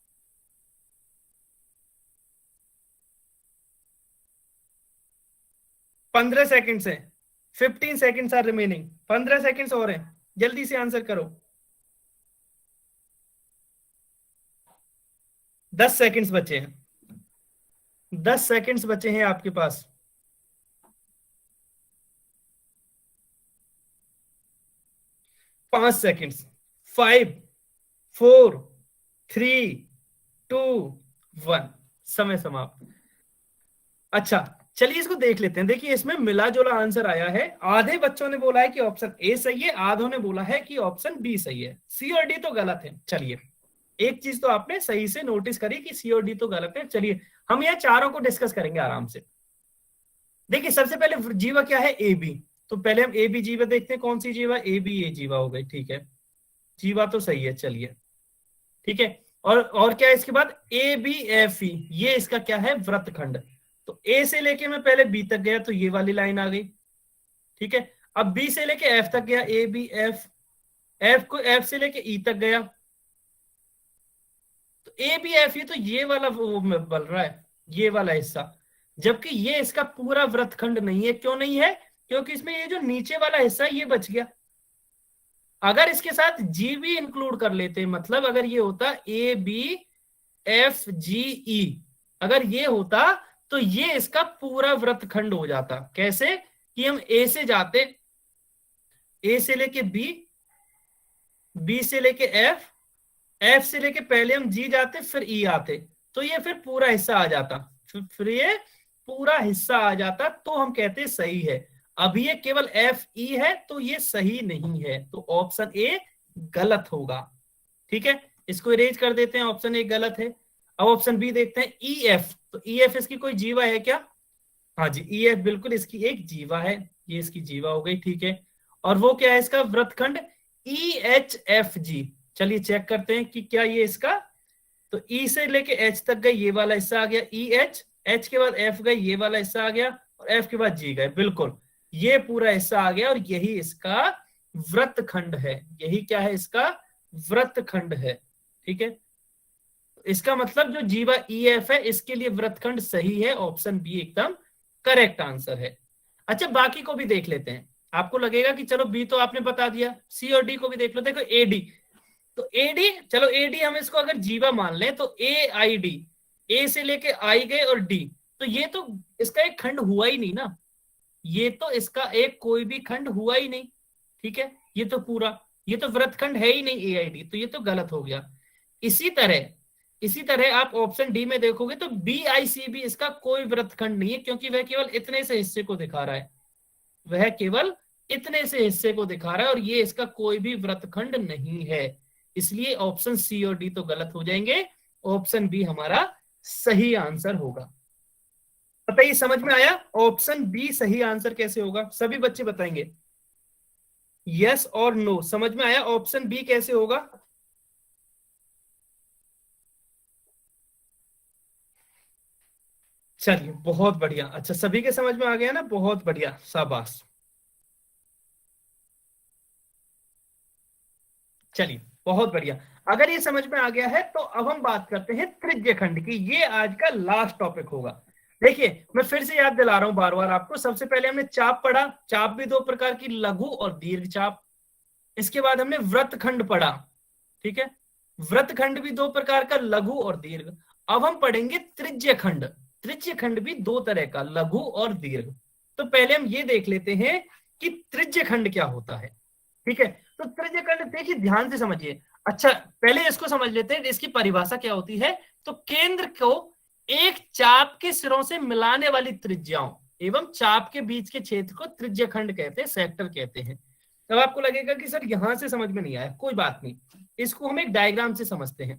15 सेकंड से, 15 सेकंड्स आर रिमेनिंग, 15 सेकंड्स और हैं, जल्दी से आंसर करो। 10 सेकंड्स बचे हैं, 10 सेकंड्स बचे हैं आपके पास। 5 सेकंड्स, 5, 4, 3, 2, 1, समय समाप्त। अच्छा चलिए इसको देख लेते हैं। देखिए इसमें मिला जुला आंसर आया है, आधे बच्चों ने बोला है कि ऑप्शन ए सही है, आधों ने बोला है कि ऑप्शन बी सही है, सी और डी तो गलत है। चलिए एक चीज तो आपने सही से नोटिस करी कि सी और डी तो गलत है। चलिए हम यह चारों को डिस्कस करेंगे आराम से। देखिए सबसे पहले जीवा क्या है, ए बी, तो पहले हम ए बी जीवा देखते हैं, कौन सी जीवा, ए बी ए जीवा हो गई, ठीक है, जीवा तो सही है, चलिए ठीक है। और क्या है इसके बाद, ए बी एफ ई, ये इसका क्या है, व्रत खंड। तो ए से लेके मैं पहले बी तक गया तो ये वाली लाइन आ गई, ठीक है। अब बी से लेके एफ तक गया, ए बी एफ, एफ को एफ से लेके ई तक गया, तो ए बी एफ, ये तो ये वाला वो बल रहा है, ये वाला हिस्सा, जबकि ये इसका पूरा व्रतखंड नहीं है। क्यों नहीं है, क्योंकि इसमें ये जो नीचे वाला हिस्सा ये बच गया। अगर इसके साथ जी भी इंक्लूड कर लेते, मतलब अगर ये होता ए बी एफ जी ई, अगर ये होता तो ये इसका पूरा व्रतखंड हो जाता। कैसे कि हम ए से जाते, ए से लेके बी, बी से लेके एफ, एफ से लेके पहले हम जी जाते फिर ई आते, तो ये फिर पूरा हिस्सा आ जाता, फिर ये पूरा हिस्सा आ जाता, तो हम कहते सही है। अभी ये केवल एफ ई है तो ये सही नहीं है, तो ऑप्शन ए गलत होगा, ठीक है। इसको इरेज कर देते हैं, ऑप्शन ए गलत है। अब ऑप्शन बी देखते हैं, ई एफ, तो ई एफ इसकी कोई जीवा है क्या, हाँ जी ई एफ बिल्कुल इसकी एक जीवा है, ये इसकी जीवा हो गई, ठीक है। और वो क्या है इसका व्रतखंड, ई एच एफ जी, चलिए चेक करते हैं कि क्या ये इसका, तो ई से लेके एच तक गए, ये वाला हिस्सा आ गया ई एच, एच के बाद एफ गए, ये वाला हिस्सा आ गया, और एफ के बाद जी गए, बिल्कुल ये पूरा हिस्सा आ गया, और यही इसका व्रतखंड है, यही क्या है इसका व्रतखंड है, ठीक है। इसका मतलब जो जीवा ई एफ है इसके लिए व्रतखंड सही है, ऑप्शन बी एकदम करेक्ट आंसर है। अच्छा बाकी को भी देख लेते हैं, आपको लगेगा कि चलो बी तो आपने बता दिया, सी और डी को भी देख लो। देखो एडी, तो एडी, चलो एडी हम इसको अगर जीवा मान लें तो ए आई डी, ए से लेके आई गए और डी, तो ये तो इसका एक खंड हुआ ही नहीं ना, ये तो इसका एक कोई भी खंड हुआ ही नहीं, ठीक है, ये तो पूरा, ये तो वृत्तखंड है ही नहीं ए आई डी, तो ये तो गलत हो गया। इसी तरह आप ऑप्शन डी में देखोगे तो बी आई सी भी इसका कोई वृत्तखंड नहीं है, क्योंकि वह केवल इतने से हिस्से को दिखा रहा है, वह केवल इतने से हिस्से को दिखा रहा है, और ये इसका कोई भी वृत्तखंड नहीं है। इसलिए ऑप्शन सी और डी तो गलत हो जाएंगे, ऑप्शन बी हमारा सही आंसर होगा। बताइए समझ में आया, ऑप्शन बी सही आंसर कैसे होगा? सभी बच्चे बताएंगे यस और नो, समझ में आया ऑप्शन बी कैसे होगा? चलिए बहुत बढ़िया, अच्छा सभी के समझ में आ गया ना, बहुत बढ़िया, शाबाश। चलिए बहुत बढ़िया, अगर ये समझ में आ गया है तो अब हम बात करते हैं त्रिज्य खंड की। ये आज का लास्ट टॉपिक होगा। देखिए मैं फिर से याद दिला रहा हूं बार बार आपको, सबसे पहले हमने चाप पढ़ा, चाप भी दो प्रकार की, लघु और दीर्घ चाप। इसके बाद हमने वृत्तखंड पढ़ा, ठीक है, वृत्तखंड भी दो प्रकार का, लघु और दीर्घ। अब हम पढ़ेंगे त्रिज्य खंड। त्रिज्य खंड भी दो तरह का, लघु और दीर्घ। तो पहले हम ये देख लेते हैं कि त्रिज्य खंड क्या होता है, ठीक है। तो त्रिज्य खंड देखिए ध्यान से समझिए। अच्छा पहले इसको समझ लेते हैं, इसकी परिभाषा क्या होती है। तो केंद्र को एक चाप के सिरों से मिलाने वाली त्रिज्याओं एवं चाप के बीच के क्षेत्र को त्रिज्य खंड कहते हैं, सेक्टर कहते हैं। तब आपको लगेगा कि सर यहां से समझ में नहीं आया, कोई बात नहीं, इसको हम एक डायग्राम से समझते हैं।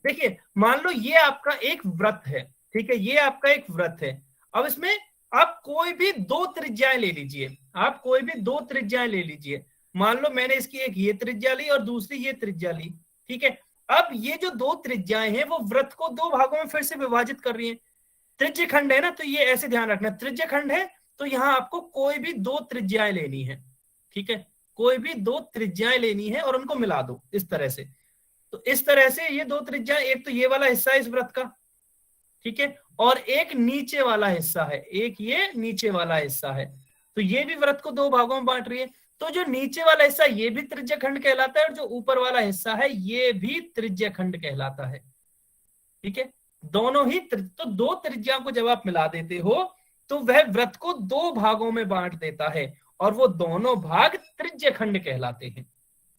देखिए मान लो ये आपका एक वृत्त है, ठीक है, ये आपका एक वृत्त है। अब इसमें आप कोई भी दो त्रिज्याएं ले लीजिए, आप कोई भी दो त्रिज्याएं ले लीजिए। मान लो मैंने इसकी एक ये त्रिज्या ली और दूसरी ये त्रिज्या ली, ठीक है। अब ये जो दो त्रिज्याएं हैं वो वृत्त को दो भागों में फिर से विभाजित कर रही हैं। त्रिज्य खंड है ना, तो ये ऐसे ध्यान रखना, त्रिज्य खंड है तो यहां आपको कोई भी दो त्रिज्याएं लेनी है, ठीक है, कोई भी दो त्रिज्याएं लेनी है और उनको मिला दो इस तरह से। तो इस तरह से ये दो त्रिज्याएं, एक तो ये वाला हिस्सा है इस वृत्त का, ठीक है, और एक नीचे वाला हिस्सा है, एक ये नीचे वाला हिस्सा है। तो ये भी वृत्त को दो भागों में बांट रही है। तो जो नीचे वाला हिस्सा ये भी त्रिज्य खंड कहलाता है, और जो ऊपर वाला हिस्सा है ये भी त्रिज्य खंड कहलाता है, ठीक है। दोनों ही तो दो त्रिज्या को जब आप मिला देते हो तो वह वृत्त को दो भागों में बांट देता है, और वो दोनों भाग त्रिज्य खंड कहलाते हैं,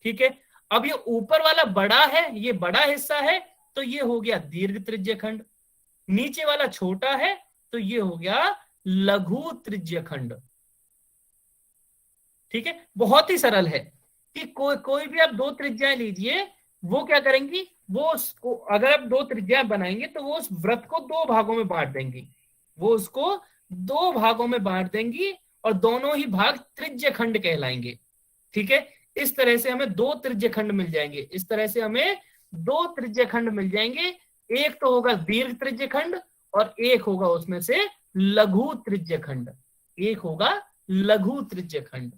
ठीक है। अब ये ऊपर वाला बड़ा है, ये बड़ा हिस्सा है, तो ये हो गया दीर्घ त्रिज्य खंड। नीचे वाला छोटा है तो ये हो गया लघु त्रिज्य खंड, ठीक है। बहुत ही सरल है कि कोई भी आप दो त्रिज्याएं लीजिए, वो क्या करेंगी, वो उसको अगर आप दो त्रिज्याएं बनाएंगे तो वो उस वृत्त को दो भागों में बांट देंगी, वो उसको दो भागों में बांट देंगी, और दोनों ही भाग त्रिज्य खंड कहलाएंगे, ठीक है। इस तरह से हमें दो त्रिज्य खंड मिल जाएंगे, इस तरह से हमें दो त्रिज्य खंड मिल जाएंगे। एक तो होगा दीर्घ त्रिज्य खंड और एक होगा उसमें से लघु त्रिज्य खंड, एक होगा लघु त्रिज्य खंड।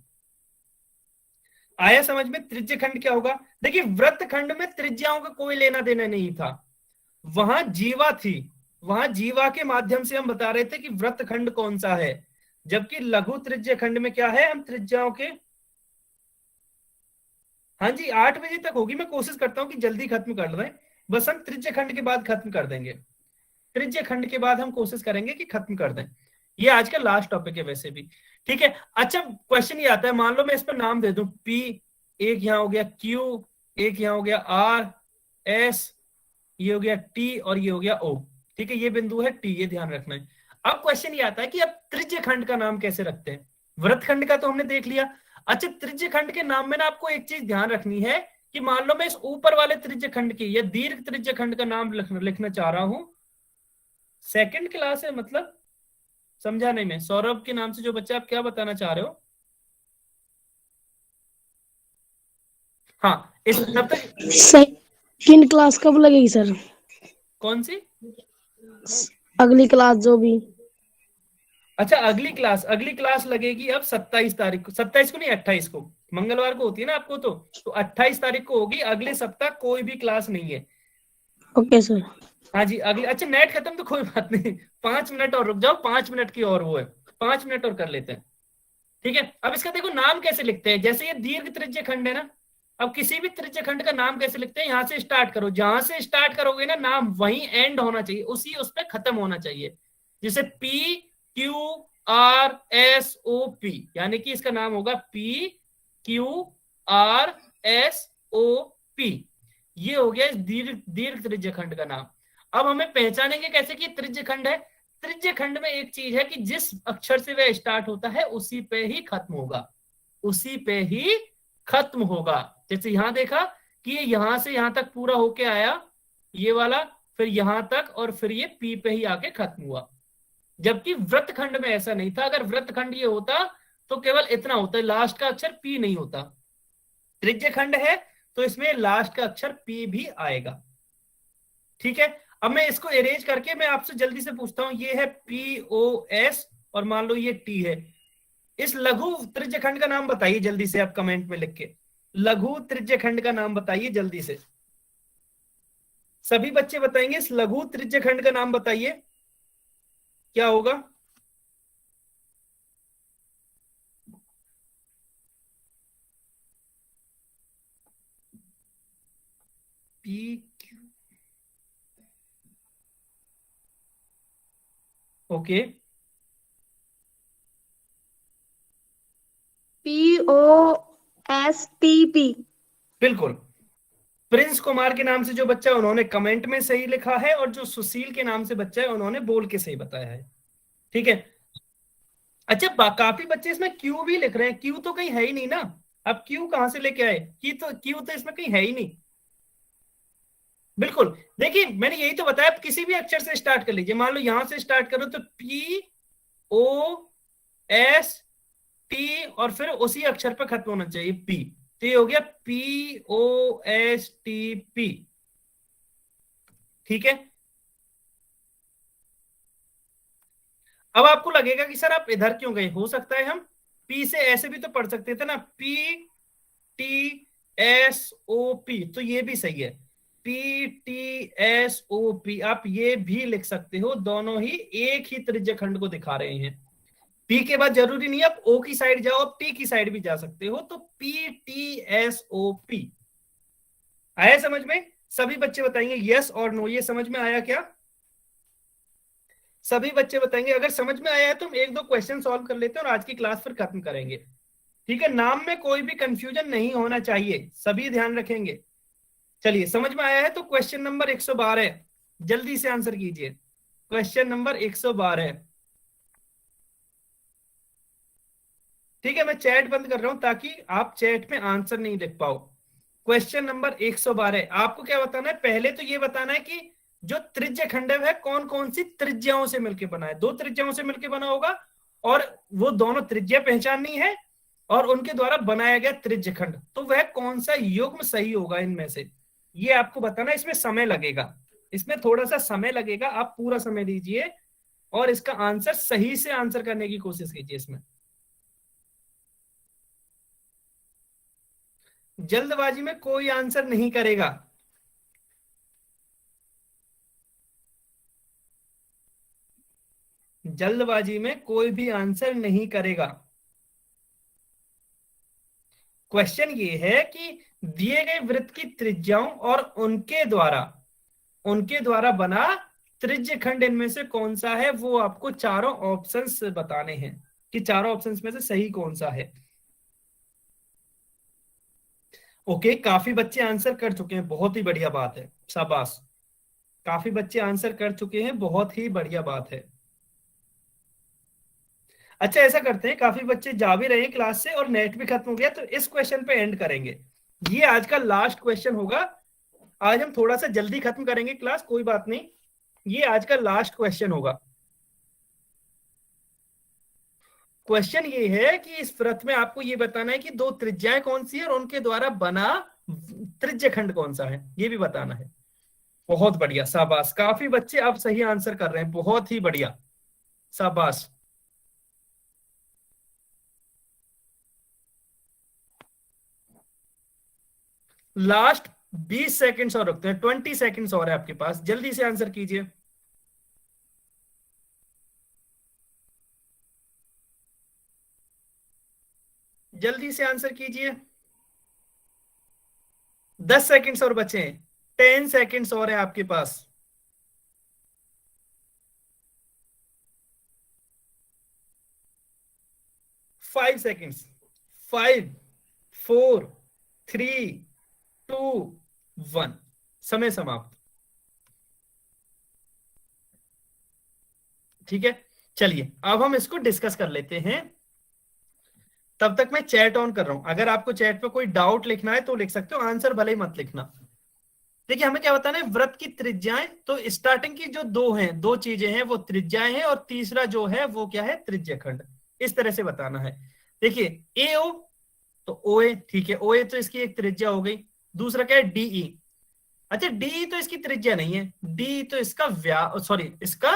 आया समझ में त्रिज्य खंड क्या होगा? देखिए वृत्त खंड में त्रिज्याओं का कोई लेना देना नहीं था, वहां जीवा थी, वहां जीवा के माध्यम से हम बता रहे थे कि वृत्त खंड कौन सा है। जबकि लघु त्रिज्य खंड में क्या है, हम त्रिज्याओं के, हाँ जी 8 बजे तक होगी, मैं कोशिश करता हूं कि जल्दी खत्म कर दें, बस हम त्रिज्य खंड के बाद खत्म कर देंगे, त्रिज्य खंड के बाद हम कोशिश करेंगे कि खत्म कर दें। ये आज का लास्ट टॉपिक है वैसे भी, ठीक है। अच्छा क्वेश्चन ये आता है, मान लो मैं इस पर नाम दे दूं P, एक यहाँ हो गया Q, एक यहाँ हो गया R, S, ये हो गया T और ये हो गया O, ठीक है, ये बिंदु है T, ये ध्यान रखना है। अब क्वेश्चन ये आता है कि अब त्रिज्य खंड का नाम कैसे रखते हैं। वृत्त खंड का तो हमने देख लिया। अच्छा त्रिज्य खंड के नाम में ना आपको एक चीज ध्यान रखनी है कि मान लो मैं इस ऊपर वाले त्रिज्य खंड की या दीर्घ त्रिज्य खंड का नाम लिखना चाह रहा हूं। सेकंड क्लास है मतलब, समझा नहीं मैं, सौरभ के नाम से जो बच्चा, आप क्या बताना चाह रहे हो? हाँ इस तब तक सेकंड क्लास कब लगेगी सर? कौन सी अगली क्लास जो भी? अच्छा अगली क्लास लगेगी अब 27 तारीख को, 27 को नहीं 28 को, मंगलवार को होती है ना आपको, तो 28 तारीख को होगी। अगले सप्ताह कोई भी क्लास नहीं है। Okay sir. हाँ जी अगली, अच्छा नेट खत्म तो कोई बात नहीं, 5 मिनट और रुक जाओ, 5 मिनट की और वो है, 5 मिनट और कर लेते हैं, ठीक है, अब इसका देखो नाम कैसे लिखते हैं, जैसे ये दीर्घ त्रिज्य खंड है ना, अब किसी भी त्रिज्य खंड का नाम कैसे लिखते हैं, यहां से स्टार्ट करो, जहां से स्टार्ट करोगे ना नाम वहीं एंड होना चाहिए, उसी उस पर खत्म होना चाहिए। जैसे P Q R S O P, यानी कि इसका नाम होगा P Q R S O P, ये हो गया इस दीर्घ दीर्घ त्रिज्य खंड का नाम। अब हमें पहचानेंगे कैसे कि त्रिज्य खंड है। त्रिज्य खंड में एक चीज है कि जिस अक्षर से वह स्टार्ट होता है उसी पे ही खत्म होगा, उसी पे ही खत्म होगा। जैसे यहां देखा कि ये यहां से यहां तक पूरा होके आया ये वाला, फिर यहां तक, और फिर ये पी पे ही आके खत्म हुआ। जबकि वृत्तखंड में ऐसा नहीं था, अगर वृत्तखंड ये होता तो केवल इतना होता, लास्ट का अक्षर पी नहीं होता। त्रिज्य खंड है तो इसमें लास्ट का अक्षर पी भी आएगा। ठीक है, अब मैं इसको अरेंज करके मैं आपसे जल्दी से पूछता हूं, ये है पी ओ एस और मान लो ये टी है, इस लघु त्रिज्य खंड का नाम बताइए जल्दी से, आप कमेंट में लिख के लघु त्रिज्य खंड का नाम बताइए जल्दी से। सभी बच्चे बताएंगे, इस लघु त्रिज्य खंड का नाम बताइए, क्या होगा? P Q, okay, POSTP। बिल्कुल। प्रिंस कुमार के नाम से जो बच्चा है उन्होंने कमेंट में सही लिखा है, और जो सुशील के नाम से बच्चा है उन्होंने बोल के सही बताया है। ठीक है, अच्छा काफी बच्चे इसमें क्यू भी लिख रहे हैं, क्यू तो कहीं है ही नहीं ना, अब क्यू कहां से लेके आए, क्यू तो इसमें कहीं है ही नहीं। बिल्कुल, देखिए मैंने यही तो बताया, आप किसी भी अक्षर से स्टार्ट कर लीजिए, मान लो यहां से स्टार्ट करो तो पी ओ एस टी, और फिर उसी अक्षर पर खत्म होना चाहिए पी, तो ये हो गया P O S T P. ठीक है, अब आपको लगेगा कि सर आप इधर क्यों गए, हो सकता है हम पी से ऐसे भी तो पढ़ सकते थे ना, P T S O P, तो ये भी सही है, P T S O P, आप ये भी लिख सकते हो, दोनों ही एक ही त्रिज्य खंड को दिखा रहे हैं। पी के बाद जरूरी नहीं आप ओ की साइड जाओ, आप टी की साइड भी जा सकते हो, तो P T S O P. आया समझ में? सभी बच्चे बताएंगे यस और नो, ये समझ में आया क्या? सभी बच्चे बताएंगे, अगर समझ में आया है तो हम एक दो क्वेश्चन सॉल्व कर लेते हैं और आज की क्लास फिर खत्म करेंगे। ठीक है, नाम में कोई भी कंफ्यूजन नहीं होना चाहिए, सभी ध्यान रखेंगे। चलिए, समझ में आया है तो क्वेश्चन नंबर 112 जल्दी से आंसर कीजिए, क्वेश्चन नंबर 112। ठीक है, मैं चैट बंद कर रहा हूं ताकि आप चैट में आंसर नहीं लिख पाओ। क्वेश्चन नंबर 112, आपको क्या बताना है, पहले तो ये बताना है कि जो त्रिज्य खंड है कौन कौन सी त्रिज्याओं से मिलकर बना है, दो त्रिज्याओं से मिलकर बना होगा, और वो दोनों त्रिज्या पहचाननी है, और उनके द्वारा बनाया गया त्रिज्य खंड, तो वह कौन सा युग्म सही होगा इनमें से, ये आपको बताना। इसमें समय लगेगा, इसमें थोड़ा सा समय लगेगा, आप पूरा समय दीजिए और इसका आंसर सही से आंसर करने की कोशिश कीजिए। इसमें जल्दबाजी में कोई आंसर नहीं करेगा, जल्दबाजी में कोई भी आंसर नहीं करेगा। क्वेश्चन ये है कि दिए गए वृत्त की त्रिज्याओं और उनके द्वारा बना त्रिज्य खंड इनमें से कौन सा है, वो आपको चारों ऑप्शंस बताने हैं कि चारों ऑप्शंस में से सही कौन सा है। ओके, काफी बच्चे आंसर कर चुके हैं, बहुत ही बढ़िया बात है, शाबाश, काफी बच्चे आंसर कर चुके हैं, बहुत ही बढ़िया बात है। अच्छा, ऐसा करते हैं, काफी बच्चे जा भी रहे हैं क्लास से और नेट भी खत्म हो गया, तो इस क्वेश्चन पे एंड करेंगे, ये आज का लास्ट क्वेश्चन होगा। आज हम थोड़ा सा जल्दी खत्म करेंगे क्लास, कोई बात नहीं, ये आज का लास्ट क्वेश्चन होगा। क्वेश्चन ये है कि इस वृत्त में आपको ये बताना है कि दो त्रिज्याएं कौन सी है और उनके द्वारा बना त्रिज्य खंड कौन सा है, ये भी बताना है। बहुत बढ़िया, शाबाश, काफी बच्चे अब सही आंसर कर रहे हैं, बहुत ही बढ़िया, शाबाश। लास्ट 20 सेकंड्स और रखते हैं, 20 सेकंड्स और है आपके पास, जल्दी से आंसर कीजिए। जल्दी से आंसर कीजिए, 10 सेकंड्स और बचे हैं, 10 सेकंड्स और है आपके पास। 5 सेकंड्स, 5, 4, 3, 2, 1, समय समाप्त। ठीक है, चलिए अब हम इसको डिस्कस कर लेते हैं। तब तक मैं चैट ऑन कर रहा हूं, अगर आपको चैट पे कोई डाउट लिखना है तो लिख सकते हो, आंसर भले ही मत लिखना। देखिए हमें क्या बताना है, व्रत की त्रिज्याएं, तो स्टार्टिंग की जो दो हैं, दो चीजें हैं, वो त्रिज्याएं हैं, और तीसरा जो है वो क्या है, त्रिज्यखंड। इस तरह से बताना है। देखिए ए ओ, तो ओ ए, ठीक है, ओ ए तो इसकी एक त्रिज्या हो गई। दूसरा क्या है, डीई। अच्छा डीई तो इसकी त्रिज्या नहीं है, डी तो इसका सॉरी इसका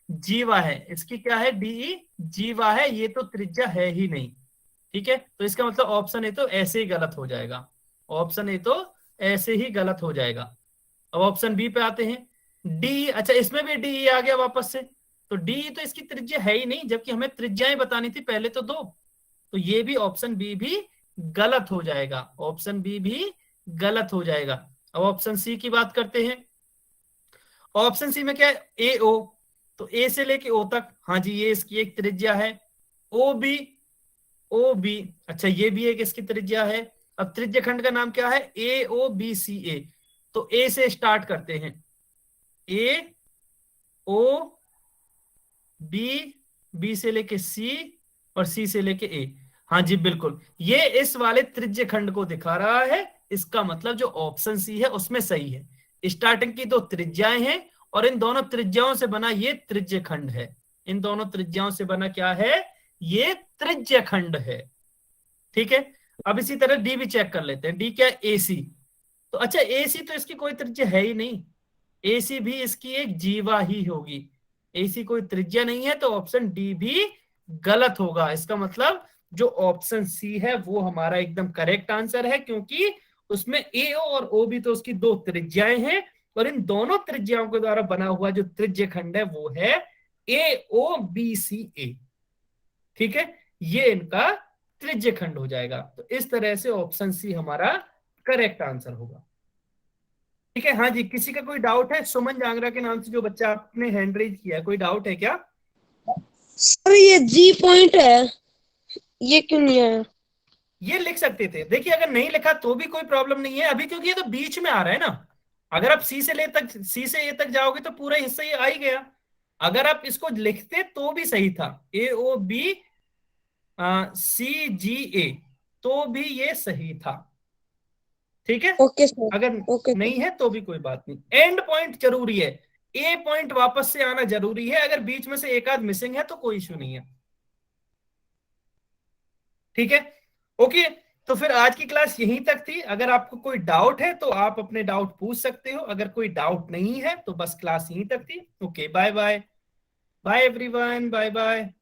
जीवा है, इसकी क्या है, डीई जीवा है, ये तो त्रिज्या है ही नहीं। ठीक है, तो इसका मतलब ऑप्शन ए तो ऐसे ही गलत हो जाएगा, ऑप्शन ए तो ऐसे ही गलत हो जाएगा। अब ऑप्शन बी पे आते हैं, डी, अच्छा इसमें भी डी आ गया वापस से, तो डी तो इसकी त्रिज्या है ही नहीं, जबकि हमें त्रिज्याएं बतानी थी पहले तो दो, तो ये भी ऑप्शन बी भी गलत हो जाएगा, ऑप्शन बी भी गलत हो जाएगा। अब ऑप्शन सी की बात करते हैं। ऑप्शन सी में क्या है, ए ओ, तो ए से लेके ओ तक, हाँ जी ये इसकी एक त्रिज्या है। ओ बी, ओ बी, अच्छा ये भी एक इसकी त्रिज्या है। अब त्रिज्या खंड का नाम क्या है, ए ओ बी सी ए, तो ए से स्टार्ट करते हैं, ए ओ बी, बी से लेके सी, और सी से लेके ए। हाँ जी बिल्कुल, ये इस वाले त्रिज्य खंड को दिखा रहा है, इसका मतलब जो ऑप्शन सी है उसमें सही है। स्टार्टिंग की दो त्रिज्याएं हैं, और इन दोनों त्रिज्याओं से बना ये त्रिज्य खंड है, इन दोनों त्रिज्याओं से बना क्या है, ये त्रिज्य खंड है। ठीक है, अब इसी तरह डी भी चेक कर लेते हैं, डी क्या है, एसी, तो अच्छा एसी तो इसकी कोई त्रिज्या है ही नहीं, एसी भी इसकी एक जीवा ही होगी, एसी कोई त्रिज्या नहीं है, तो ऑप्शन डी भी गलत होगा। इसका मतलब जो ऑप्शन सी है वो हमारा एकदम करेक्ट आंसर है, क्योंकि उसमें ए और ओ भी तो उसकी दो त्रिज्याएं हैं, और इन दोनों त्रिज्याओं के द्वारा बना हुआ जो त्रिज्य खंड है वो है ए ओ बी सी ए। ठीक है, ये इनका त्रिज्य खंड हो जाएगा, तो इस तरह से ऑप्शन सी हमारा करेक्ट आंसर होगा। ठीक है, हाँ जी, किसी का कोई डाउट है, सुमन जांगरा के नाम से जो बच्चा आपने हैंड रेज किया है, कोई डाउट है क्या? सर ये जी पॉइंट है, ये क्यों नहीं है? ये लिख सकते थे, देखिए अगर नहीं लिखा तो भी कोई प्रॉब्लम नहीं है अभी, क्योंकि ये तो बीच में आ रहा है ना। अगर आप सी से ए तक जाओगे तो पूरा हिस्सा ये आ ही गया। अगर आप इसको लिखते तो भी सही था, ए ओ बी सी जी ए, तो भी ये सही था। ठीक है, ओके सर, अगर ओके सर। नहीं है तो भी कोई बात नहीं, एंड पॉइंट जरूरी है, ए पॉइंट वापस से आना जरूरी है, अगर बीच में से एक आध मिसिंग है तो कोई इश्यू नहीं है। ठीक है, ओके, तो फिर आज की क्लास यहीं तक थी। अगर आपको कोई डाउट है तो आप अपने डाउट पूछ सकते हो, अगर कोई डाउट नहीं है तो बस क्लास यहीं तक थी। Okay, bye bye, bye everyone, bye bye.